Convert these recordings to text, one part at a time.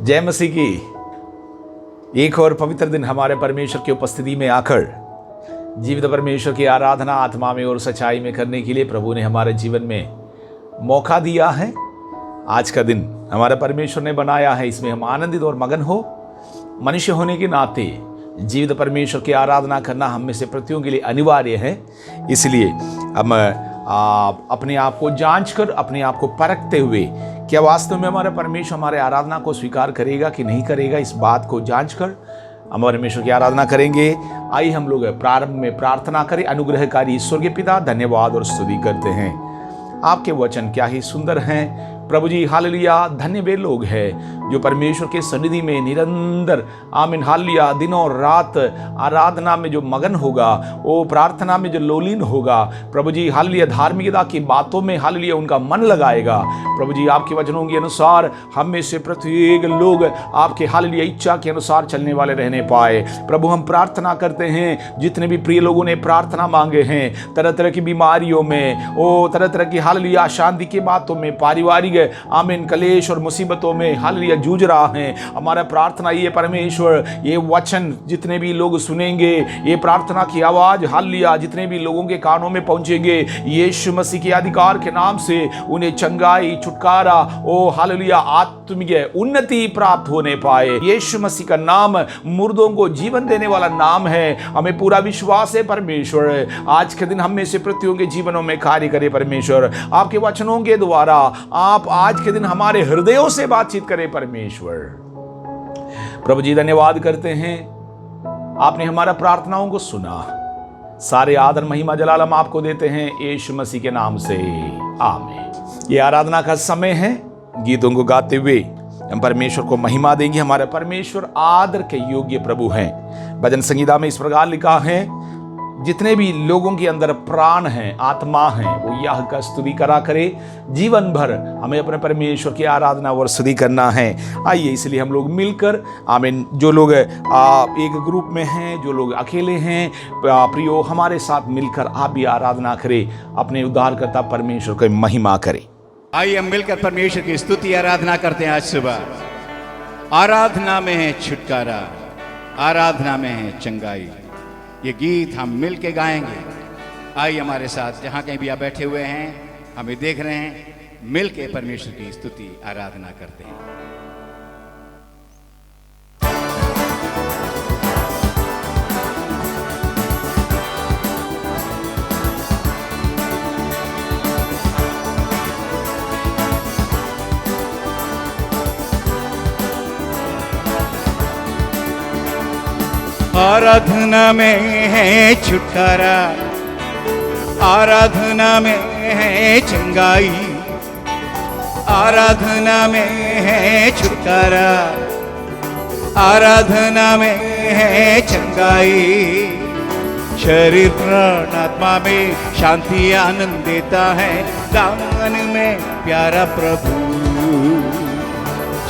जय मसीह की। एक और पवित्र दिन हमारे परमेश्वर की उपस्थिति में आकर जीवित परमेश्वर की आराधना आत्मा में और सच्चाई में करने के लिए प्रभु ने हमारे जीवन में मौका दिया है। आज का दिन हमारे परमेश्वर ने बनाया है, इसमें हम आनंदित और मगन हो। मनुष्य होने के नाते जीवित परमेश्वर की आराधना करना हम में से प्रत्येक के लिए अनिवार्य है। इसलिए हम अपने आप को जांच कर, अपने आप को परखते हुए क्या वास्तव में हमारा परमेश्वर हमारे आराधना को स्वीकार करेगा कि नहीं करेगा, इस बात को जांच कर हम परमेश्वर की आराधना करेंगे। आइए हम लोग प्रारंभ में प्रार्थना करें। अनुग्रहकारी ईश्वर के पिता, धन्यवाद और स्तुति करते हैं। आपके वचन क्या ही सुंदर हैं प्रभु जी। हालेलुया। धन्य वे लोग हैं जो परमेश्वर के सन्निधि में निरंतर आमीन हालेलुया दिनों रात आराधना में जो मगन होगा, वो प्रार्थना में जो लोलीन होगा प्रभु जी हालेलुया, धार्मिकता की बातों में हालेलुया उनका मन लगाएगा प्रभु जी। आपके वचनों के अनुसार हम में से प्रत्येक लोग आपके हालेलुया इच्छा के अनुसार चलने वाले रहने पाए। प्रभु हम प्रार्थना करते हैं, जितने भी प्रिय लोगों ने प्रार्थना मांगे हैं, तरह तरह की बीमारियों में, ओ तरह तरह की हालेलुया अशांति की बातों में, पारिवारिक आमीन कलेश और मुसीबतों में हालेलुया जूझ रहा है, हमारा प्रार्थना ये परमेश्वर, ये वचन जितने भी लोग सुनेंगे, ये प्रार्थना की आवाज हालेलुया जितने भी लोगों के कानों में पहुंचेंगे, यीशु मसीह के अधिकार के नाम से उन्हें चंगाई, छुटकारा, ओ हालेलुया आत्मिक उन्नति प्राप्त होने पाए। यीशु मसीह का नाम मुर्दों को जीवन देने वाला नाम है। हमें पूरा विश्वास है परमेश्वर, आज के दिन हम में से प्रत्येक के जीवनों में कार्य करे परमेश्वर। आपके वचनों के द्वारा आप आज के दिन हमारे हृदयों से बातचीत करें परमेश्वर। प्रभु जी धन्यवाद करते हैं, आपने हमारा प्रार्थनाओं को सुना। सारे आदर महिमा जलाल हम आपको देते हैं यीशु मसीह के नाम से, आमीन। ये आराधना का समय है, गीतों को गाते हुए हम परमेश्वर को महिमा देंगे। हमारे परमेश्वर आदर के योग्य प्रभु हैं। भजन संगीता में इस प्रकार लिखा है, जितने भी लोगों के अंदर प्राण हैं, आत्मा हैं, वो यह का स्तुति करा करे। जीवन भर हमें अपने परमेश्वर की आराधना और स्तुति करना है। आइए इसलिए हम लोग मिलकर आमीन, जो लोग एक ग्रुप में हैं, जो लोग अकेले हैं, प्रियो हमारे साथ मिलकर आप भी आराधना करें, अपने उद्धारकर्ता परमेश्वर की महिमा करें। आइए हम मिलकर परमेश्वर की स्तुति आराधना करते हैं। आज सुबह आराधना में है छुटकारा, आराधना में है चंगाई। ये गीत हम मिल के गाएंगे। आइए हमारे साथ, जहाँ कहीं भी आप बैठे हुए हैं, हमें देख रहे हैं, मिल के परमेश्वर की स्तुति आराधना करते हैं। आराधना में है छुटकारा, आराधना में है चंगाई, आराधना में है छुटकारा, आराधना में है चंगाई। शरीर प्राण आत्मा में शांति आनंद देता है, दामन में प्यारा प्रभु।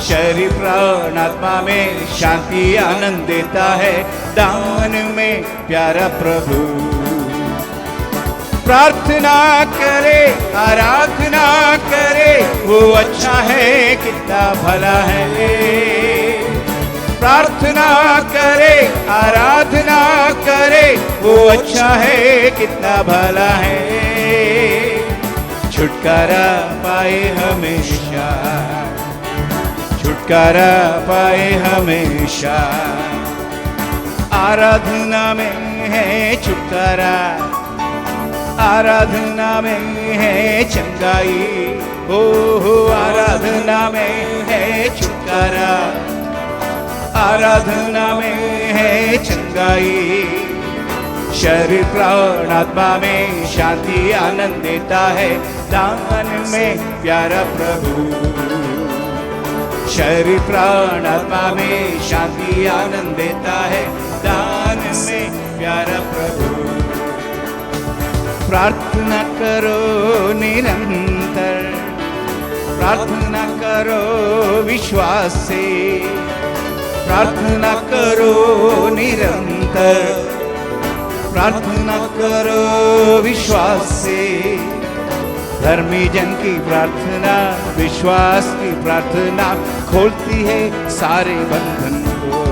शरीर प्राण आत्मा में शांति आनंद देता है, दामन में प्यारा प्रभु। प्रार्थना करे, आराधना करे, वो अच्छा है कितना भला है। प्रार्थना करे, आराधना करे, वो अच्छा है कितना भला है। छुटकारा पाए हमेशा, छुटकारा पाए हमेशा। आराधना में है छुटकारा, आराधना में है चंगाई। हो आराधना में है छुटकारा, आराधना में है चंगाई। शरीर प्राण आत्मा में शांति आनंद देता है, दामन में प्यारा प्रभु। शरीर प्राण आत्मा में शांति आनंद देता है, दान में प्यारा प्रभु। प्रार्थना करो निरंतर, प्रार्थना करो विश्वास से, प्रार्थना करो निरंतर, प्रार्थना करो विश्वास से। धर्मी जन की प्रार्थना, विश्वास की प्रार्थना खोलती है सारे बंधन को।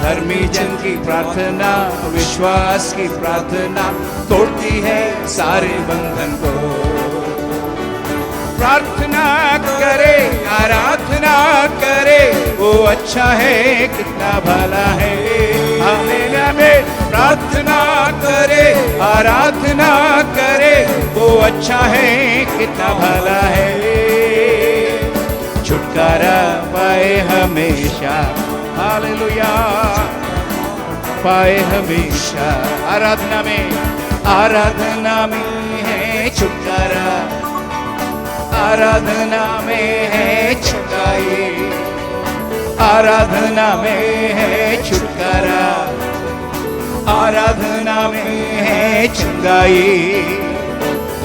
धर्मी जन की प्रार्थना, विश्वास की प्रार्थना तोड़ती है सारे बंधन को। प्रार्थना करे, आराधना करे, वो अच्छा है, कितना भला है। हालेलुया में प्रार्थना करे, आराधना करे, वो अच्छा है, कितना भला है। छुटकारा पाए हमेशा, हालेलुया, पाए हमेशा। आराधना में है छुटकारा, आराधना में है छुटकाई, आराधना में है छुटकारा, आराधना में है छुटकाई।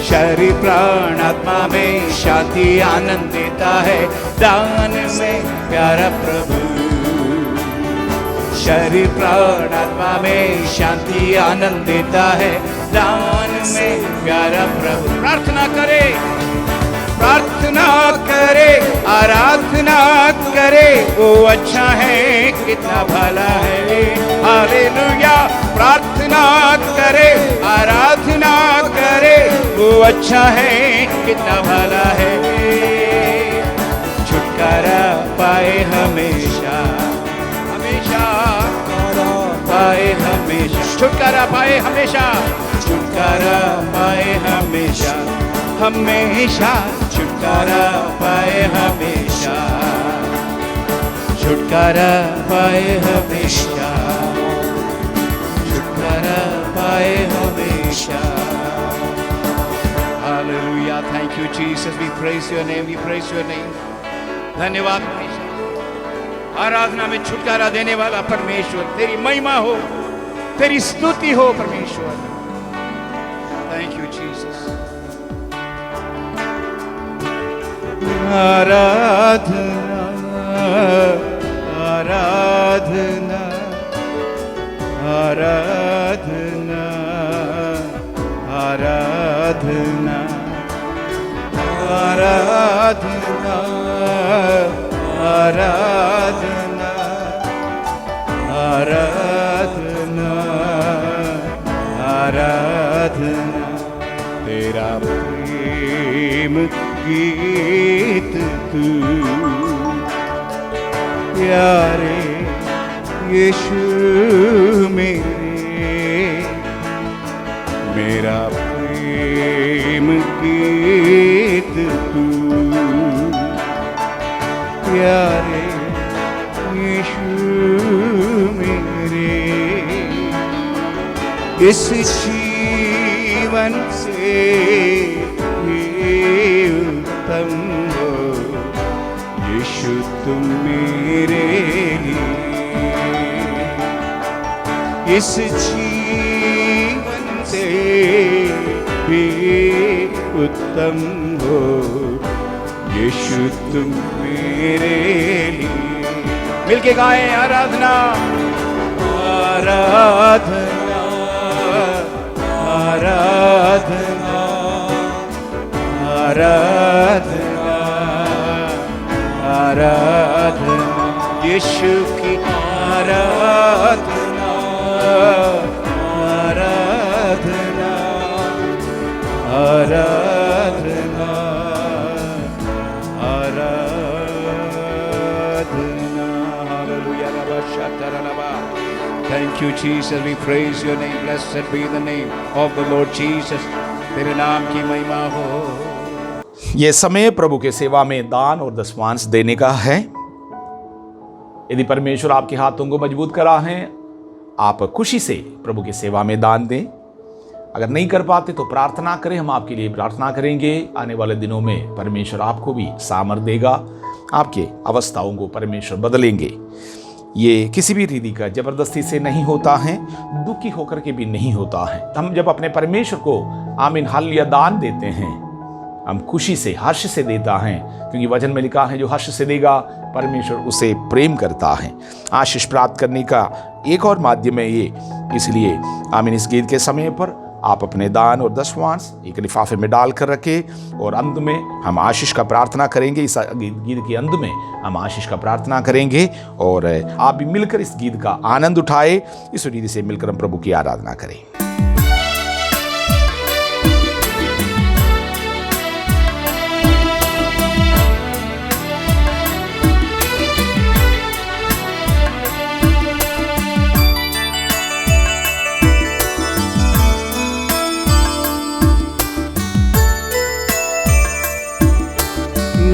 शरीर प्राण आत्मा में शांति आनंद देता है, दान में प्यारा प्रभु। शरीर प्राण आत्मा में शांति आनंद देता है, दान में प्यारा प्रभु। प्रार्थना करे, प्रार्थना करे, आराधना करे, वो अच्छा है, कितना भला है। हालेलुया, प्रार्थना करे, आराधना करे, वो अच्छा है, कितना भला है। छुटकारा पाए हमेशा, हमेशा पाए हमेशा, छुटकारा पाए हमेशा, छुटकारा पाए हमेशा, हमेशा छुटकारा पाए हमेशा, छुटकारा पाए हमेशा, छुटकारा पाए हमेशा। Hallelujah, thank you Jesus, we praise your name, we praise your name. धन्यवाद हमेशा। आराधना में छुटकारा देने वाला परमेश्वर, तेरी महिमा हो, तेरी स्तुति हो परमेश्वर। Thank you Jesus. आराधना, आराधना, आराधना, आराधना, आराधना, आराधना, आराधना, आराधना। तेरा प्रेम गीत तू प्यारे यीशु मेरा प्रेम गीत तू प्यारे यीशु मेरे। इस जीवन से उत्तम हो यीशु तुम मेरे लिए। इस जीवन से भी उत्तम हो यीशु तुम मेरे लिए। मिलके गाएं आराधना, आराधना, आराधना, आराधना, आराधना, यीशु की आराधना, आराधना, आराधना, आराधना। Hallelujah, rava शतरा rava. Thank you Jesus, we praise your name, blessed be the name of the Lord Jesus। तेरे नाम की महिमा हो। ये समय प्रभु के सेवा में दान और दशमांश देने का है। यदि परमेश्वर आपके हाथों को मजबूत करा है, आप खुशी से प्रभु की सेवा में दान दें। अगर नहीं कर पाते तो प्रार्थना करें, हम आपके लिए प्रार्थना करेंगे। आने वाले दिनों में परमेश्वर आपको भी सामर्थ देगा, आपके अवस्थाओं को परमेश्वर बदलेंगे। ये किसी भी रीति का जबरदस्ती से नहीं होता है, दुखी होकर के भी नहीं होता है। हम जब अपने परमेश्वर को आमीन हालेलुया दान देते हैं, हम खुशी से हर्ष से देता है, क्योंकि वचन में लिखा है जो हर्ष से देगा परमेश्वर उसे प्रेम करता है। आशीष प्राप्त करने का एक और माध्यम है ये, इसलिए आमीन इस गीत के समय पर आप अपने दान और दशवांश एक लिफाफे में डालकर रखें और अंत में हम आशीष का प्रार्थना करेंगे। इस गीत के अंत में हम आशीष का प्रार्थना करेंगे और आप भी मिलकर इस गीत का आनंद उठाए। इस रीति से मिलकर हम प्रभु की आराधना करें।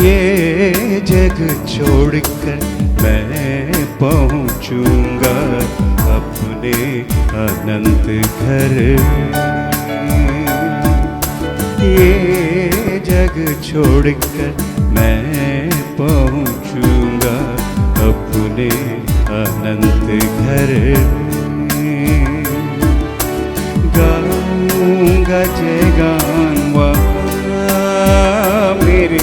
ये जग छोड़कर मैं पहुंचूंगा अपने अनंत घर। ये जग छोड़कर मैं पहुंचूंगा अपने अनंत घर। गाऊंगा जयगान मेरे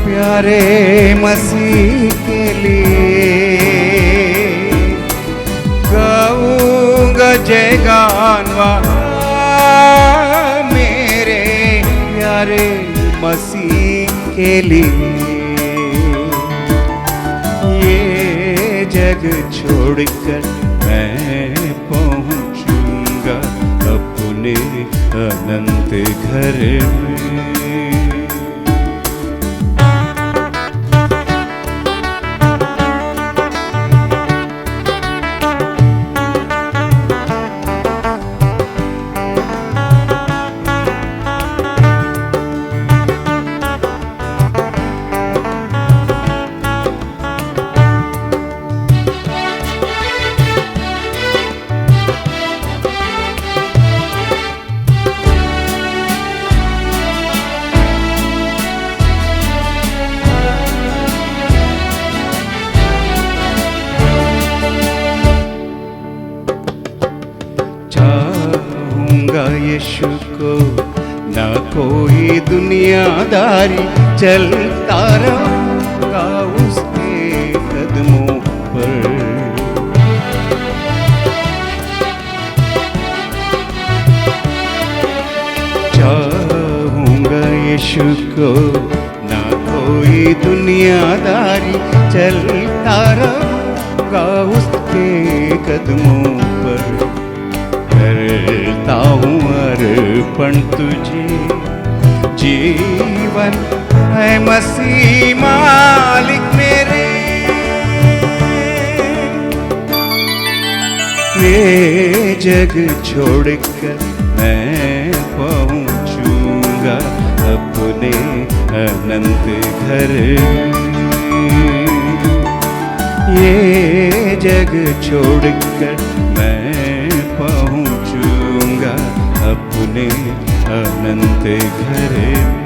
प्यारे मसीह के लिए। गाऊंगा जयगान मेरे प्यारे मसीह के लिए। ये जग छोड़कर मैं पहुंचूंगा अपने अनंत घर में। यीशु को ना कोई दुनियादारी, चलता रहूंगा उसके कदमों पर। चाहूंगा यीशु को ना कोई दुनियादारी, चलता रहूंगा उसके कदमों पर। करता हूँ अर्पण तुझे जीवन है मसीह मालिक मेरे। ये जग छोड़कर मैं पहुँचूंगा अपने अनंत घर। ये जग छोड़कर मैं पहुँचूंगा अपने अनंत घर में।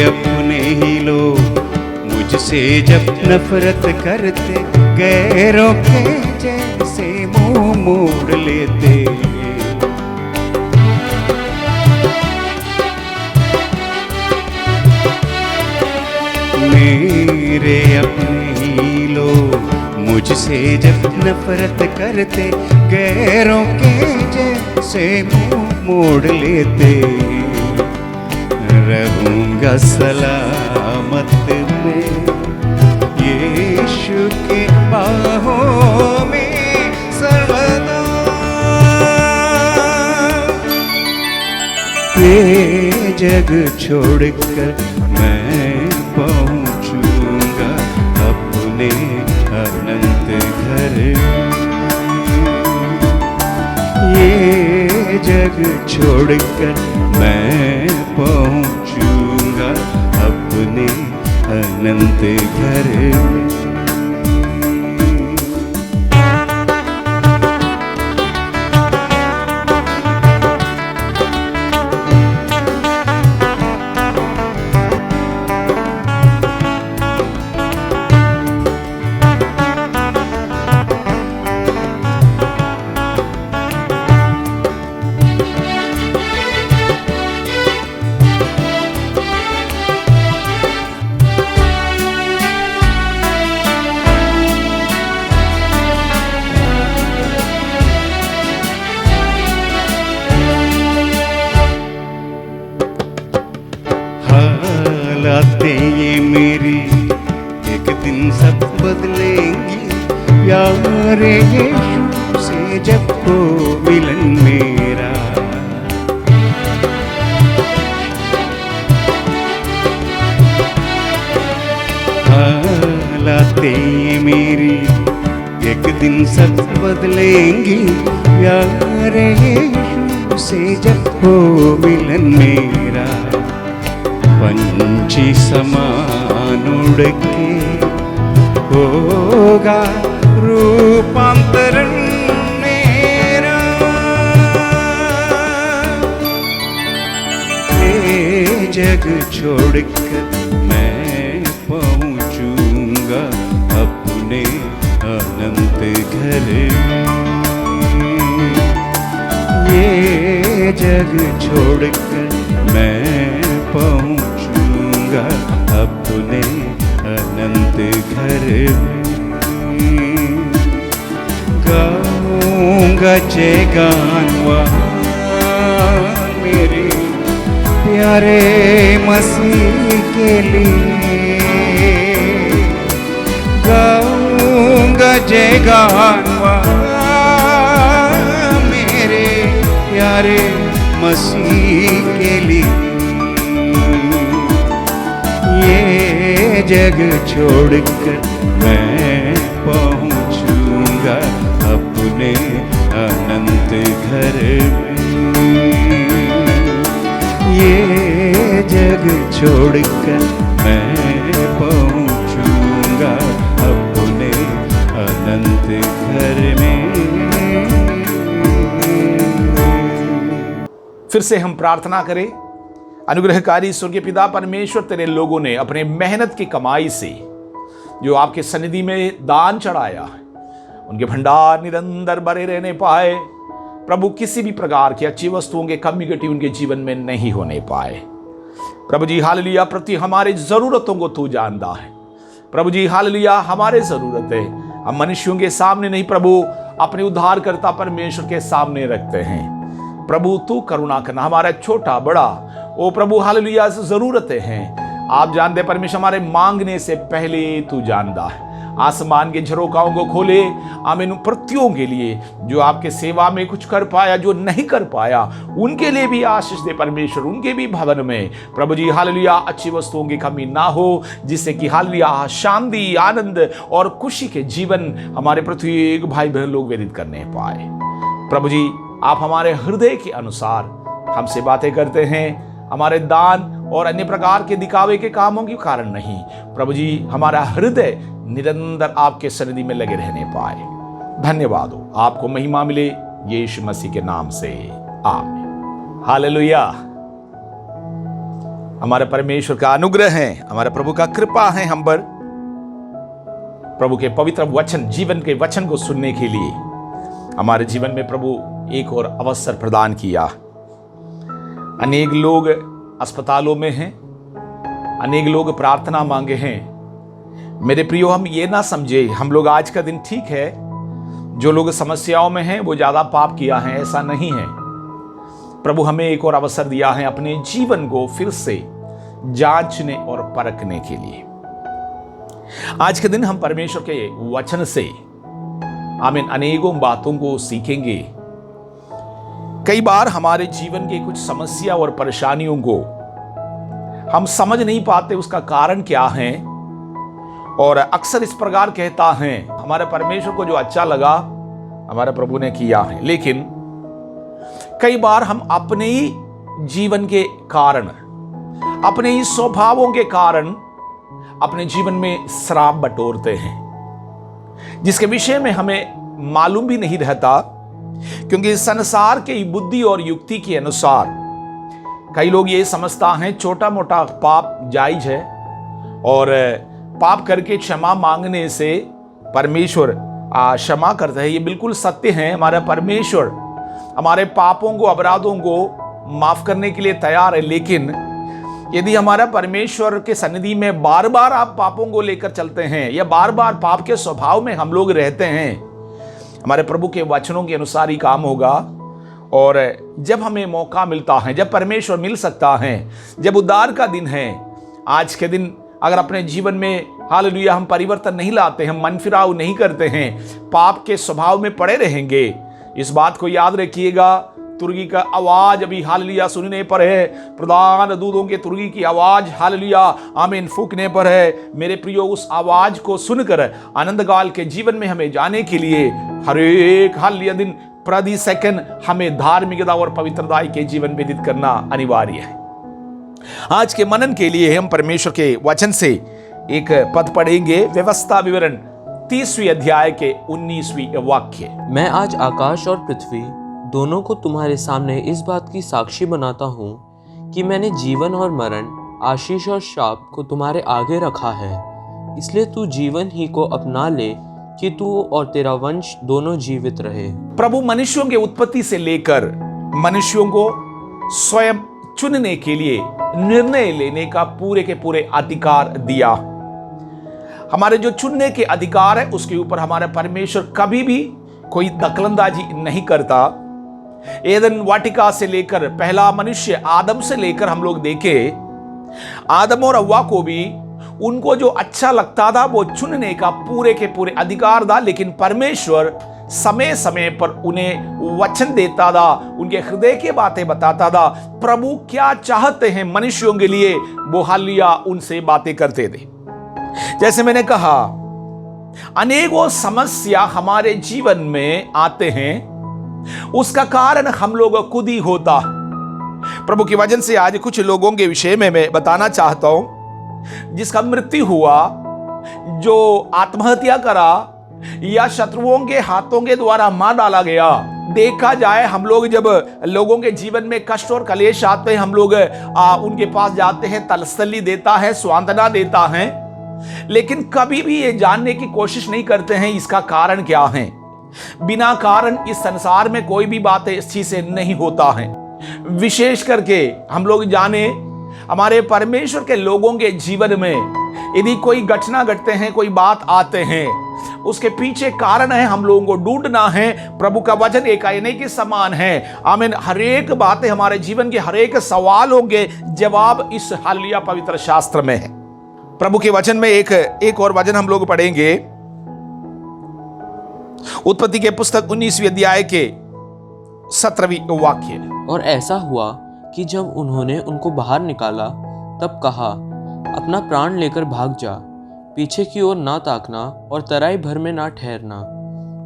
अपने ही लोग मुझसे जब नफरत करते, गैरों के जैसे मुंह मोड़ लेते। मेरे अपने ही लोग मुझसे जब नफरत करते, गैरों के जैसे मुंह मोड़ लेते। रहूंगा सलामत में यीशु के बाहों में सर्वदा। ये जग छोड़कर मैं पहुँचूंगा अपने अनंत घर। ये जग छोड़कर मैं पहुँचूंगा अब अनंत घर में। हालातें ये मेरी एक दिन सब बदलेंगी, प्यार यीशु से जब हो मिलन मेरा। हालातें ये मेरी एक दिन सब बदलेंगी, प्यार यीशु से जब हो मिलन मेरा। पंछी समान उड़ के होगा रूपांतरण मेरा। ये जग छोड़कर मैं पहुंचूंगा अपने अनंत घर में। ये जग छोड़कर मैं पहुंचूंगा अपने अनंत घर में। गाऊंगा जय गान मेरे प्यारे मसीह के लिए। गाऊंगा जय गान मेरे प्यारे मसीह के लिए। ये जग छोड़कर मैं पहुंचूंगा अपने अनंत घर में। ये जग छोड़कर मैं पहुंचूंगा अपने अनंत घर में। फिर से हम प्रार्थना करें। अनुग्रहकारी स्वर्गीय पिता परमेश्वर, तेरे लोगों ने अपने मेहनत की कमाई से जो आपके सन्निधि में दान चढ़ाया, उनके भंडार निरंतर भरे रहने पाए। प्रभु, किसी भी प्रकार की अच्छी वस्तुओं के कमी घटी उनके जीवन में नहीं होने पाए। प्रभु जी हालेलुया, प्रति हमारे जरूरतों को तू जानता है। प्रभु जी हालेलुया, हमारे जरूरत है हम मनुष्यों के सामने नहीं प्रभु, अपने उद्धारकर्ता परमेश्वर के सामने रखते हैं। प्रभु तू करुणा करना, हमारा छोटा बड़ा ओ प्रभु हालेलुया जरूरतें हैं। आप जानते परमेश्वर, हमारे मांगने से पहले तू जानता है। आसमान के झरोखाओं को खोले आमीन प्रतियों के लिए, जो आपके सेवा में कुछ कर पाया, जो नहीं कर पाया, उनके लिए भी आशीष दे परमेश्वर। उनके भी भवन में प्रभु जी हालेलुया अच्छी वस्तुओं की कमी ना हो, जिससे कि हालेलुया शांति, आनंद और खुशी के जीवन हमारे प्रत्येक भाई बहन लोग व्यतीत करने पाए। प्रभु जी, आप हमारे हृदय के अनुसार हमसे बातें करते हैं, हमारे दान और अन्य प्रकार के दिखावे के कामों के कारण नहीं। प्रभु जी, हमारा हृदय निरंतर आपके सन्निधि में लगे रहने पाए। धन्यवाद हो, आपको महिमा मिले यीशु मसीह के नाम से, आमीन। हालेलुया। हमारे परमेश्वर का अनुग्रह है, हमारे प्रभु का कृपा है हम पर। प्रभु के पवित्र वचन, जीवन के वचन को सुनने के लिए हमारे जीवन में प्रभु एक और अवसर प्रदान किया। अनेक लोग अस्पतालों में हैं, अनेक लोग प्रार्थना मांगे हैं। मेरे प्रियो, हम ये ना समझे हम लोग आज का दिन ठीक है, जो लोग समस्याओं में हैं वो ज्यादा पाप किया है, ऐसा नहीं है। प्रभु हमें एक और अवसर दिया है अपने जीवन को फिर से जांचने और परखने के लिए। आज के दिन हम परमेश्वर के वचन से आमीन अनेकों बातों को सीखेंगे। कई बार हमारे जीवन के कुछ समस्या और परेशानियों को हम समझ नहीं पाते, उसका कारण क्या है। और अक्सर इस प्रकार कहता है, हमारे परमेश्वर को जो अच्छा लगा हमारे प्रभु ने किया है। लेकिन कई बार हम अपने ही जीवन के कारण, अपने ही स्वभावों के कारण, अपने जीवन में श्राप बटोरते हैं, जिसके विषय में हमें मालूम भी नहीं रहता, क्योंकि संसार के बुद्धि और युक्ति के अनुसार कई लोग ये समझता है छोटा मोटा पाप जायज है और पाप करके क्षमा मांगने से परमेश्वर क्षमा करता है। ये बिल्कुल सत्य है। हमारा परमेश्वर हमारे पापों को, अपराधों को माफ करने के लिए तैयार है, लेकिन यदि हमारा परमेश्वर के सन्निधि में बार बार आप पापों को लेकर चलते हैं या बार बार पाप के स्वभाव में हम लोग रहते हैं, हमारे प्रभु के वचनों के अनुसार ही काम होगा। और जब हमें मौका मिलता है, जब परमेश्वर मिल सकता है, जब उद्धार का दिन है, आज के दिन अगर अपने जीवन में हालेलुया हम परिवर्तन नहीं लाते, हम मन फिराव नहीं करते हैं, पाप के स्वभाव में पड़े रहेंगे, इस बात को याद रखिएगा। तुर्गी का आवाज अभी हालेलुया सुनने पर है, प्रधान दूतों के तुर्गी की आवाज हालेलुया आमीन फूकने पर है। मेरे प्रियो, उस आवाज को सुनकर आनंद काल के जीवन में हमें जाने के लिए हर एक हालेलुया दिन प्रति सेकंड हमें धार्मिकता और पवित्रता के जीवन व्यतीत करना अनिवार्य है। आज के मनन के लिए हम परमेश्वर के वचन से एक पद पढ़ेंगे, व्यवस्था विवरण 30वीं अध्याय के 19वीं वाक्य। मैं आज आकाश और पृथ्वी दोनों को तुम्हारे सामने इस बात की साक्षी बनाता हूँ कि मैंने जीवन और मरण, आशीष और शाप को तुम्हारे आगे रखा है, इसलिए तू जीवन ही को अपना ले कि तू और तेरा वंश दोनों जीवित रहे। प्रभु मनुष्यों के उत्पत्ति से लेकर मनुष्यों को स्वयं चुनने के लिए निर्णय लेने का पूरे के पूरे अधिकार दिया। हमारे जो चुनने के अधिकार है उसके ऊपर हमारा परमेश्वर कभी भी कोई दखलंदाजी नहीं करता। एदन वाटिका से लेकर पहला मनुष्य आदम से लेकर हम लोग देखे, आदम और हव्वा को भी उनको जो अच्छा लगता था वो चुनने का पूरे के पूरे अधिकार था, लेकिन परमेश्वर समय समय पर उन्हें वचन देता था, उनके हृदय की बातें बताता था। प्रभु क्या चाहते हैं मनुष्यों के लिए, वो हालिया उनसे बातें करते थे। जैसे मैंने कहा, अनेकों समस्या हमारे जीवन में आते हैं, उसका कारण हम लोग खुद ही होता। प्रभु के वचन से आज कुछ लोगों के विषय में मैं बताना चाहता हूं, जिसका मृत्यु हुआ, जो आत्महत्या करा या शत्रुओं के हाथों के द्वारा मार डाला गया। देखा जाए, हम लोग जब लोगों के जीवन में कष्ट और कलेश आते हैं, हम लोग उनके पास जाते हैं, तसल्ली देता है, सांत्वना देता है, लेकिन कभी भी ये जानने की कोशिश नहीं करते हैं इसका कारण क्या है। बिना कारण इस संसार में कोई भी बात अच्छी से नहीं होता है। विशेष करके हम लोग जाने, हमारे परमेश्वर के लोगों के जीवन में यदि कोई घटना घटते हैं, कोई बात आते हैं, उसके पीछे कारण है, हम लोगों को ढूंढना है। प्रभु का वचन एक आईने के समान है। आमीन। हर एक बातें, हमारे जीवन के हर एक सवालों के जवाब इस हालिया पवित्र शास्त्र में है। प्रभु के वचन में एक और वचन हम लोग पढ़ेंगे, उत्पत्ति के पुस्तक 19वीं अध्याय के 17वीं वाक्य। और ऐसा हुआ कि जब उन्होंने उनको बाहर निकाला तब कहा, अपना प्राण लेकर भाग जा, पीछे की ओर ना ताकना और तराई भर में ना ठहरना,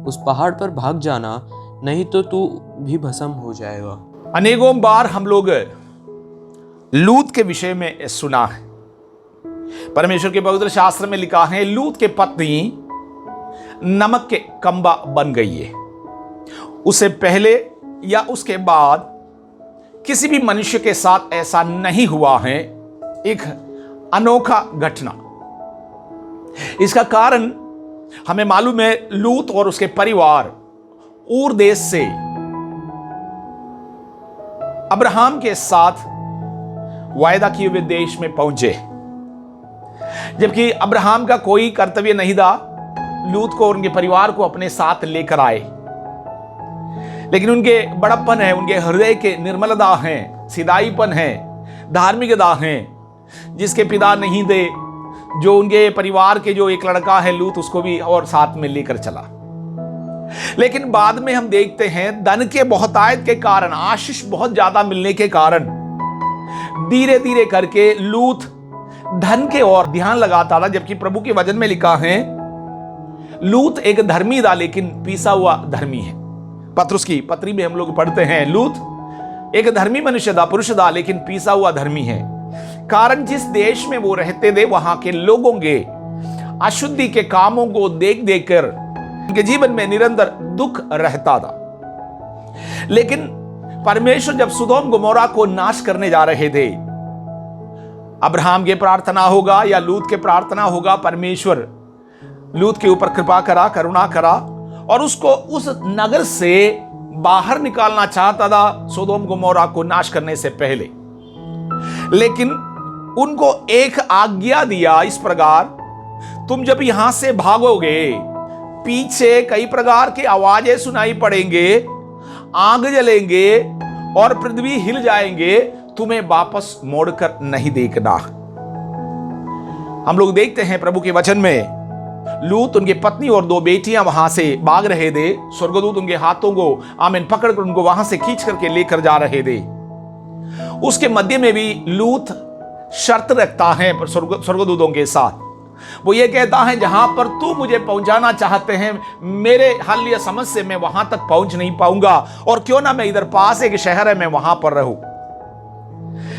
उस पहाड़ पर भाग जाना, नहीं तो तू भी भस्म हो जाएगा। अनेकों बार हम लोग लूत के विषय में सुना है। परमेश्वर के पवित्र शास्त्र में लिखा है, लूत के पत्नी नमक के कंबा बन गई है। उससे पहले या उसके बाद किसी भी मनुष्य के साथ ऐसा नहीं हुआ है। एक अनोखा घटना। इसका कारण हमें मालूम है, लूत और उसके परिवार ऊर देश से अब्राहम के साथ वायदा किए हुए देश में पहुंचे, जबकि अब्राहम का कोई कर्तव्य नहीं था लूत को और उनके परिवार को अपने साथ लेकर आए। लेकिन उनके बड़प्पन है, उनके हृदय के निर्मलता है, सीधाईपन है, धार्मिकता है, जिसके पिता नहीं थे, जो उनके परिवार के जो एक लड़का है लूत, उसको भी और साथ में लेकर चला। लेकिन बाद में हम देखते हैं, धन के बहुतायत के कारण, आशीष बहुत ज्यादा मिलने के कारण, धीरे धीरे करके लूत धन के ओर ध्यान लगाता था। जबकि प्रभु के वचन में लिखा है, लूत एक धर्मी था लेकिन पीसा हुआ धर्मी है। पत्रुस की पत्री में हम लोग पढ़ते हैं, लूत एक धर्मी मनुष्य था, पुरुष था, लेकिन पीसा हुआ धर्मी है। कारण जिस देश में वो रहते थे वहां के लोगों के अशुद्धि के कामों को देख देखकर उनके जीवन में निरंतर दुख रहता था। लेकिन परमेश्वर जब सुदोम गोमोरा को नाश करने जा रहे थे, अब्राहम के प्रार्थना होगा या लूत के प्रार्थना होगा, परमेश्वर लूत के ऊपर कृपा करा, करुणा करा और उसको उस नगर से बाहर निकालना चाहता था सोदोम गोमोरा को नाश करने से पहले। लेकिन उनको एक आज्ञा दिया इस प्रकार, तुम जब यहां से भागोगे पीछे कई प्रकार की आवाजें सुनाई पड़ेंगे, आग जलेंगे और पृथ्वी हिल जाएंगे, तुम्हें वापस मोड़कर नहीं देखना। हम लोग देखते हैं प्रभु के वचन में लूत, उनकी पत्नी और 2 बेटियां वहां से भाग रहे थे। स्वर्गदूत उनके हाथों को आमीन पकड़कर उनको वहां से खींच करके लेकर जा रहे थे। उसके मध्य में भी लूत शर्त रखता है स्वर्गदूतों के साथ। वो ये कहता है, जहां पर तू मुझे पहुंचाना चाहते हैं, मेरे हालिया समझ से मैं वहां तक पहुंच नहीं पाऊंगा, और क्यों ना मैं इधर पास एक शहर है मैं वहां पर रहूं।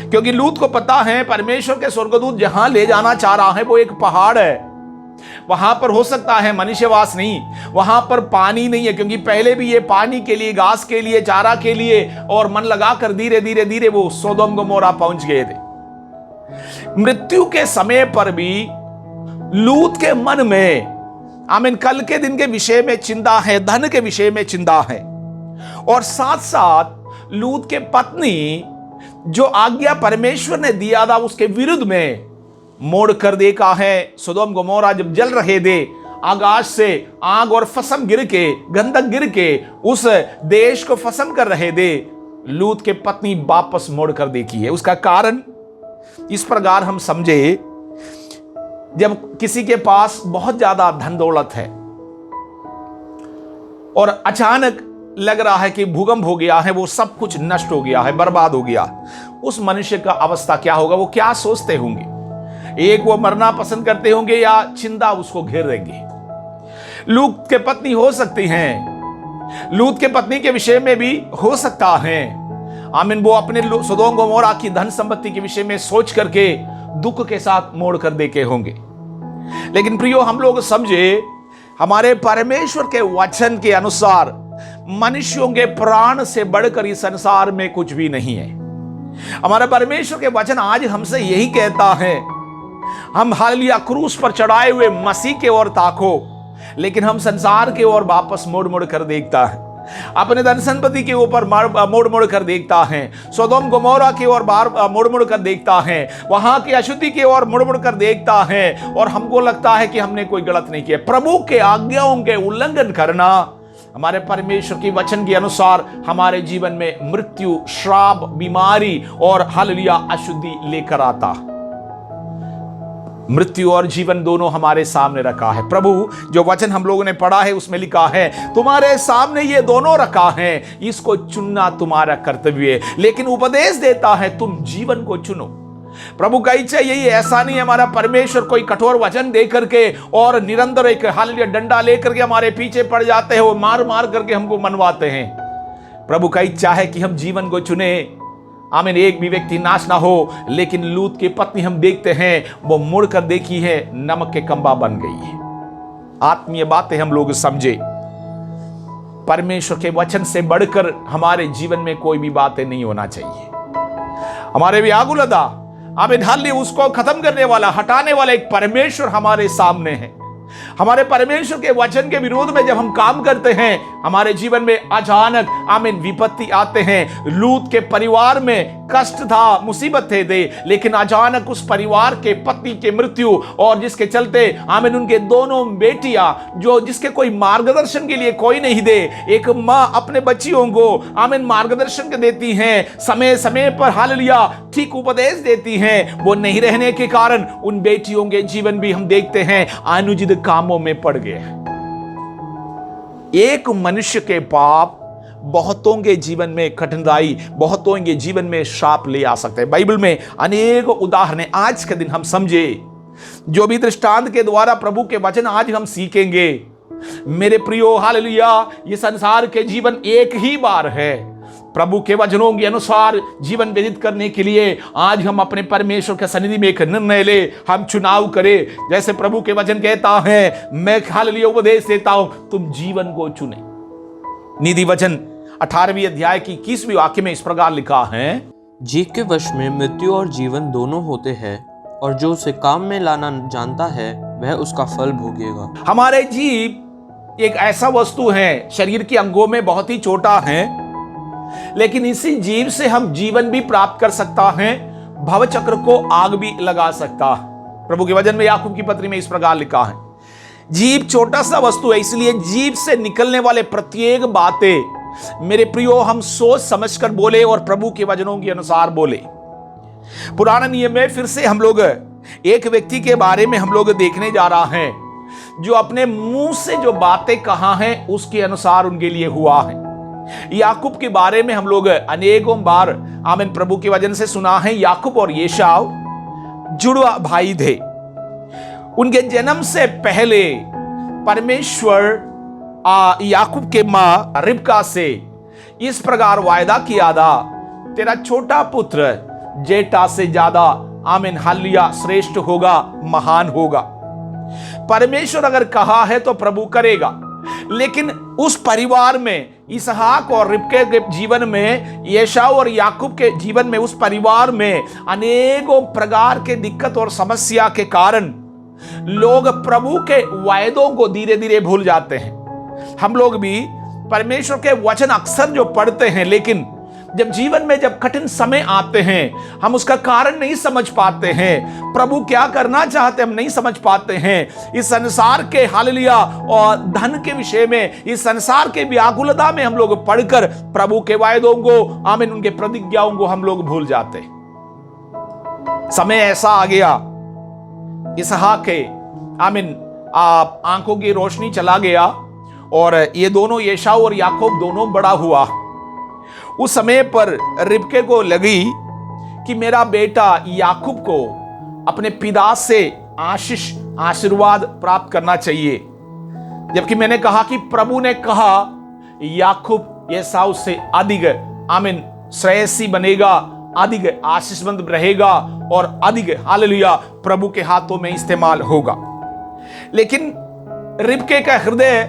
क्योंकि लूत को पता है परमेश्वर के स्वर्गदूत जहां ले जाना चाह रहा है वो एक पहाड़ है। वहां पर हो सकता है मनुष्यवास नहीं, वहां पर पानी नहीं है, क्योंकि पहले भी ये पानी के लिए, घास के लिए, चारा के लिए और मन लगाकर धीरे धीरे धीरे वो सोदोम गोमोरा पहुंच गए थे। मृत्यु के समय पर भी लूत के मन में आमीन कल के दिन के विषय में चिंता है, धन के विषय में चिंता है, और साथ साथ लूत के पत्नी जो आज्ञा परमेश्वर ने दिया था उसके विरुद्ध में मोड़ कर देखा है। सोदोम गोमोरा जब जल रहे थे, आकाश से आग और फसम गिर के, गंधक गिर के उस देश को फसम कर रहे थे, लूत के पत्नी वापस मोड़ कर देखी है। उसका कारण इस प्रकार हम समझे, जब किसी के पास बहुत ज्यादा धन दौलत है और अचानक लग रहा है कि भूकंप हो गया है, वो सब कुछ नष्ट हो गया है, बर्बाद हो गया, उस मनुष्य का अवस्था क्या होगा? वो क्या सोचते होंगे? एक वो मरना पसंद करते होंगे या चिंता उसको घेर देंगे। लूत के पत्नी हो सकती हैं, लूत के पत्नी के विषय में भी हो सकता है आमीन वो अपने सोदोम गोमोरा की धन संपत्ति के विषय में सोच करके दुख के साथ मोड़ कर देखे होंगे। लेकिन प्रियो, हम लोग समझे, हमारे परमेश्वर के वचन के अनुसार मनुष्यों के प्राण से बढ़कर इस संसार में कुछ भी नहीं है। हमारा परमेश्वर के वचन आज हमसे यही कहता है, हम हालेलुया क्रूस पर चढ़ाए हुए मसीह के ओर ताको, लेकिन हम संसार के ओर वापस मोड़ मोड़ कर देखता है, अपने धन संपत्ति के ऊपर मोड़ मोड़ कर देखता है, सोदोम गोमोरा की ओर मोड़ मोड़ कर देखता है, वहां की अशुद्धि की ओर मोड़ मोड़ कर देखता है, और हमको लगता है कि हमने कोई गलत नहीं किया। प्रभु के आज्ञाओं के उल्लंघन करना हमारे परमेश्वर की वचन के अनुसार हमारे जीवन में मृत्यु, श्राप, बीमारी और हालेलुया अशुद्धि लेकर आता। मृत्यु और जीवन दोनों हमारे सामने रखा है। प्रभु जो वचन हम लोगों ने पढ़ा है उसमें लिखा है, तुम्हारे सामने ये दोनों रखा है, इसको चुनना तुम्हारा कर्तव्य है। लेकिन उपदेश देता है तुम जीवन को चुनो। प्रभु का इच्छा यही है। ऐसा नहीं हमारा परमेश्वर कोई कठोर वचन दे करके और निरंतर एक हालेलुया डंडा लेकर के हमारे पीछे पड़ जाते हैं, वो मार मार करके हमको मनवाते हैं। प्रभु का इच्छा है कि हम जीवन को चुने। आमीन। एक भी व्यक्ति नाश ना हो। लेकिन लूत की पत्नी हम देखते हैं वो मुड़ कर देखी है, नमक के कंबा बन गई है। आत्मीय बातें हम लोग समझे, परमेश्वर के वचन से बढ़कर हमारे जीवन में कोई भी बातें नहीं होना चाहिए। हमारे व्याकुलता, आमीन हालेलुया, उसको खत्म करने वाला, हटाने वाला एक परमेश्वर हमारे सामने है। हमारे परमेश्वर के वचन के विरोध में जब हम काम करते हैं, हमारे जीवन में अचानक आमीन विपत्ति आते हैं। लूत के परिवार में कष्ट था, मुसीबत थे, लेकिन अचानक उस परिवार के पति के मृत्यु, और जिसके चलते आमीन उनके दोनों बेटियां, जो जिसके कोई मार्गदर्शन के लिए कोई नहीं दे, एक मां अपने बच्चियों को आमीन मार्गदर्शन देती हैं, समय समय पर हालेलुया ठीक उपदेश देती हैं, वो नहीं रहने के कारण उन बेटियों के जीवन भी हम देखते हैं अनुचित कामों में पड़ गए। एक मनुष्य के पाप बहुतों के जीवन में कठिनाई, बहुतों के जीवन में श्राप ले आ सकते हैं। बाइबल में अनेक उदाहरण आज के दिन हम समझे, जो भी दृष्टांत के द्वारा प्रभु के वचन आज हम सीखेंगे। मेरे प्रियो हालेलुया, ये संसार के जीवन एक ही बार है, प्रभु के वचनों के अनुसार जीवन व्यतीत करने के लिए आज हम अपने परमेश्वर के सन्निधि में एक निर्णय ले, हम चुनाव करें। जैसे प्रभु के वचन कहता है, मैं हालेलुया उपदेश देता हूं, तुम जीवन को चुने। नीति वचन 18वीं अध्याय की 21वीं वाक्य में इस प्रकार लिखा है, जीव के वश में मृत्यु और जीवन दोनों होते हैं, और जो उसे काम में लाना जानता है वह उसका फल भोगेगा। हमारे जीव एक ऐसा वस्तु है, शरीर के अंगों में बहुत ही छोटा है, लेकिन इसी जीव से हम जीवन भी प्राप्त कर सकता है, भव चक्र को आग भी लगा सकता है। प्रभु के वचन में याकूब की पत्री में इस प्रकार लिखा है, जीव छोटा सा वस्तु है, इसलिए जीव से निकलने वाले प्रत्येक बातें मेरे प्रियो हम सोच समझकर बोले और प्रभु के वचनों के अनुसार बोले। पुराने नियम में फिर से हम लोग एक व्यक्ति के बारे में हम लोग देखने जा रहा है, जो अपने मुंह से जो बातें कहा है उसके अनुसार उनके लिए हुआ है। याकूब के बारे में हम लोग अनेकों बार आमीन प्रभु के वचन से सुना है। याकूब और एसाव जुड़वा भाई थे। उनके जन्म से पहले परमेश्वर याकूब के मां रिबका से इस प्रकार वायदा किया था, तेरा छोटा पुत्र जेठा से ज्यादा आमीन हालेलुया श्रेष्ठ होगा, महान होगा। परमेश्वर अगर कहा है तो प्रभु करेगा। लेकिन उस परिवार में इसहाक और रिबके के जीवन में, एसाव और याकूब के जीवन में, उस परिवार में अनेकों प्रकार के दिक्कत और समस्या के कारण लोग प्रभु के वायदों को धीरे धीरे भूल जाते हैं। हम लोग भी परमेश्वर के वचन अक्सर जो पढ़ते हैं, लेकिन जब जीवन में जब कठिन समय आते हैं हम उसका कारण नहीं समझ पाते हैं। प्रभु क्या करना चाहते हम नहीं समझ पाते हैं। इस संसार के हालेलुया और धन के विषय में, इस संसार के व्याकुलता में हम लोग पढ़कर प्रभु के वायदों को आमीन उनके प्रतिज्ञाओं को हम लोग भूल जाते। समय ऐसा आ गया, इसहाक के आमीन आंखों की रोशनी चला गया और ये दोनों एसाव और याकूब दोनों बड़ा हुआ। उस समय पर रिबके को लगी कि मेरा बेटा याकूब को अपने पिता से आशीर्वाद प्राप्त करना चाहिए, जबकि मैंने कहा कि प्रभु ने कहा याकूब एसाव से अधिक आमीन श्रेयसी बनेगा, अधिक आशीषमंद रहेगा और अधिक हालेलुया प्रभु के हाथों में इस्तेमाल होगा। लेकिन रिबके का हृदय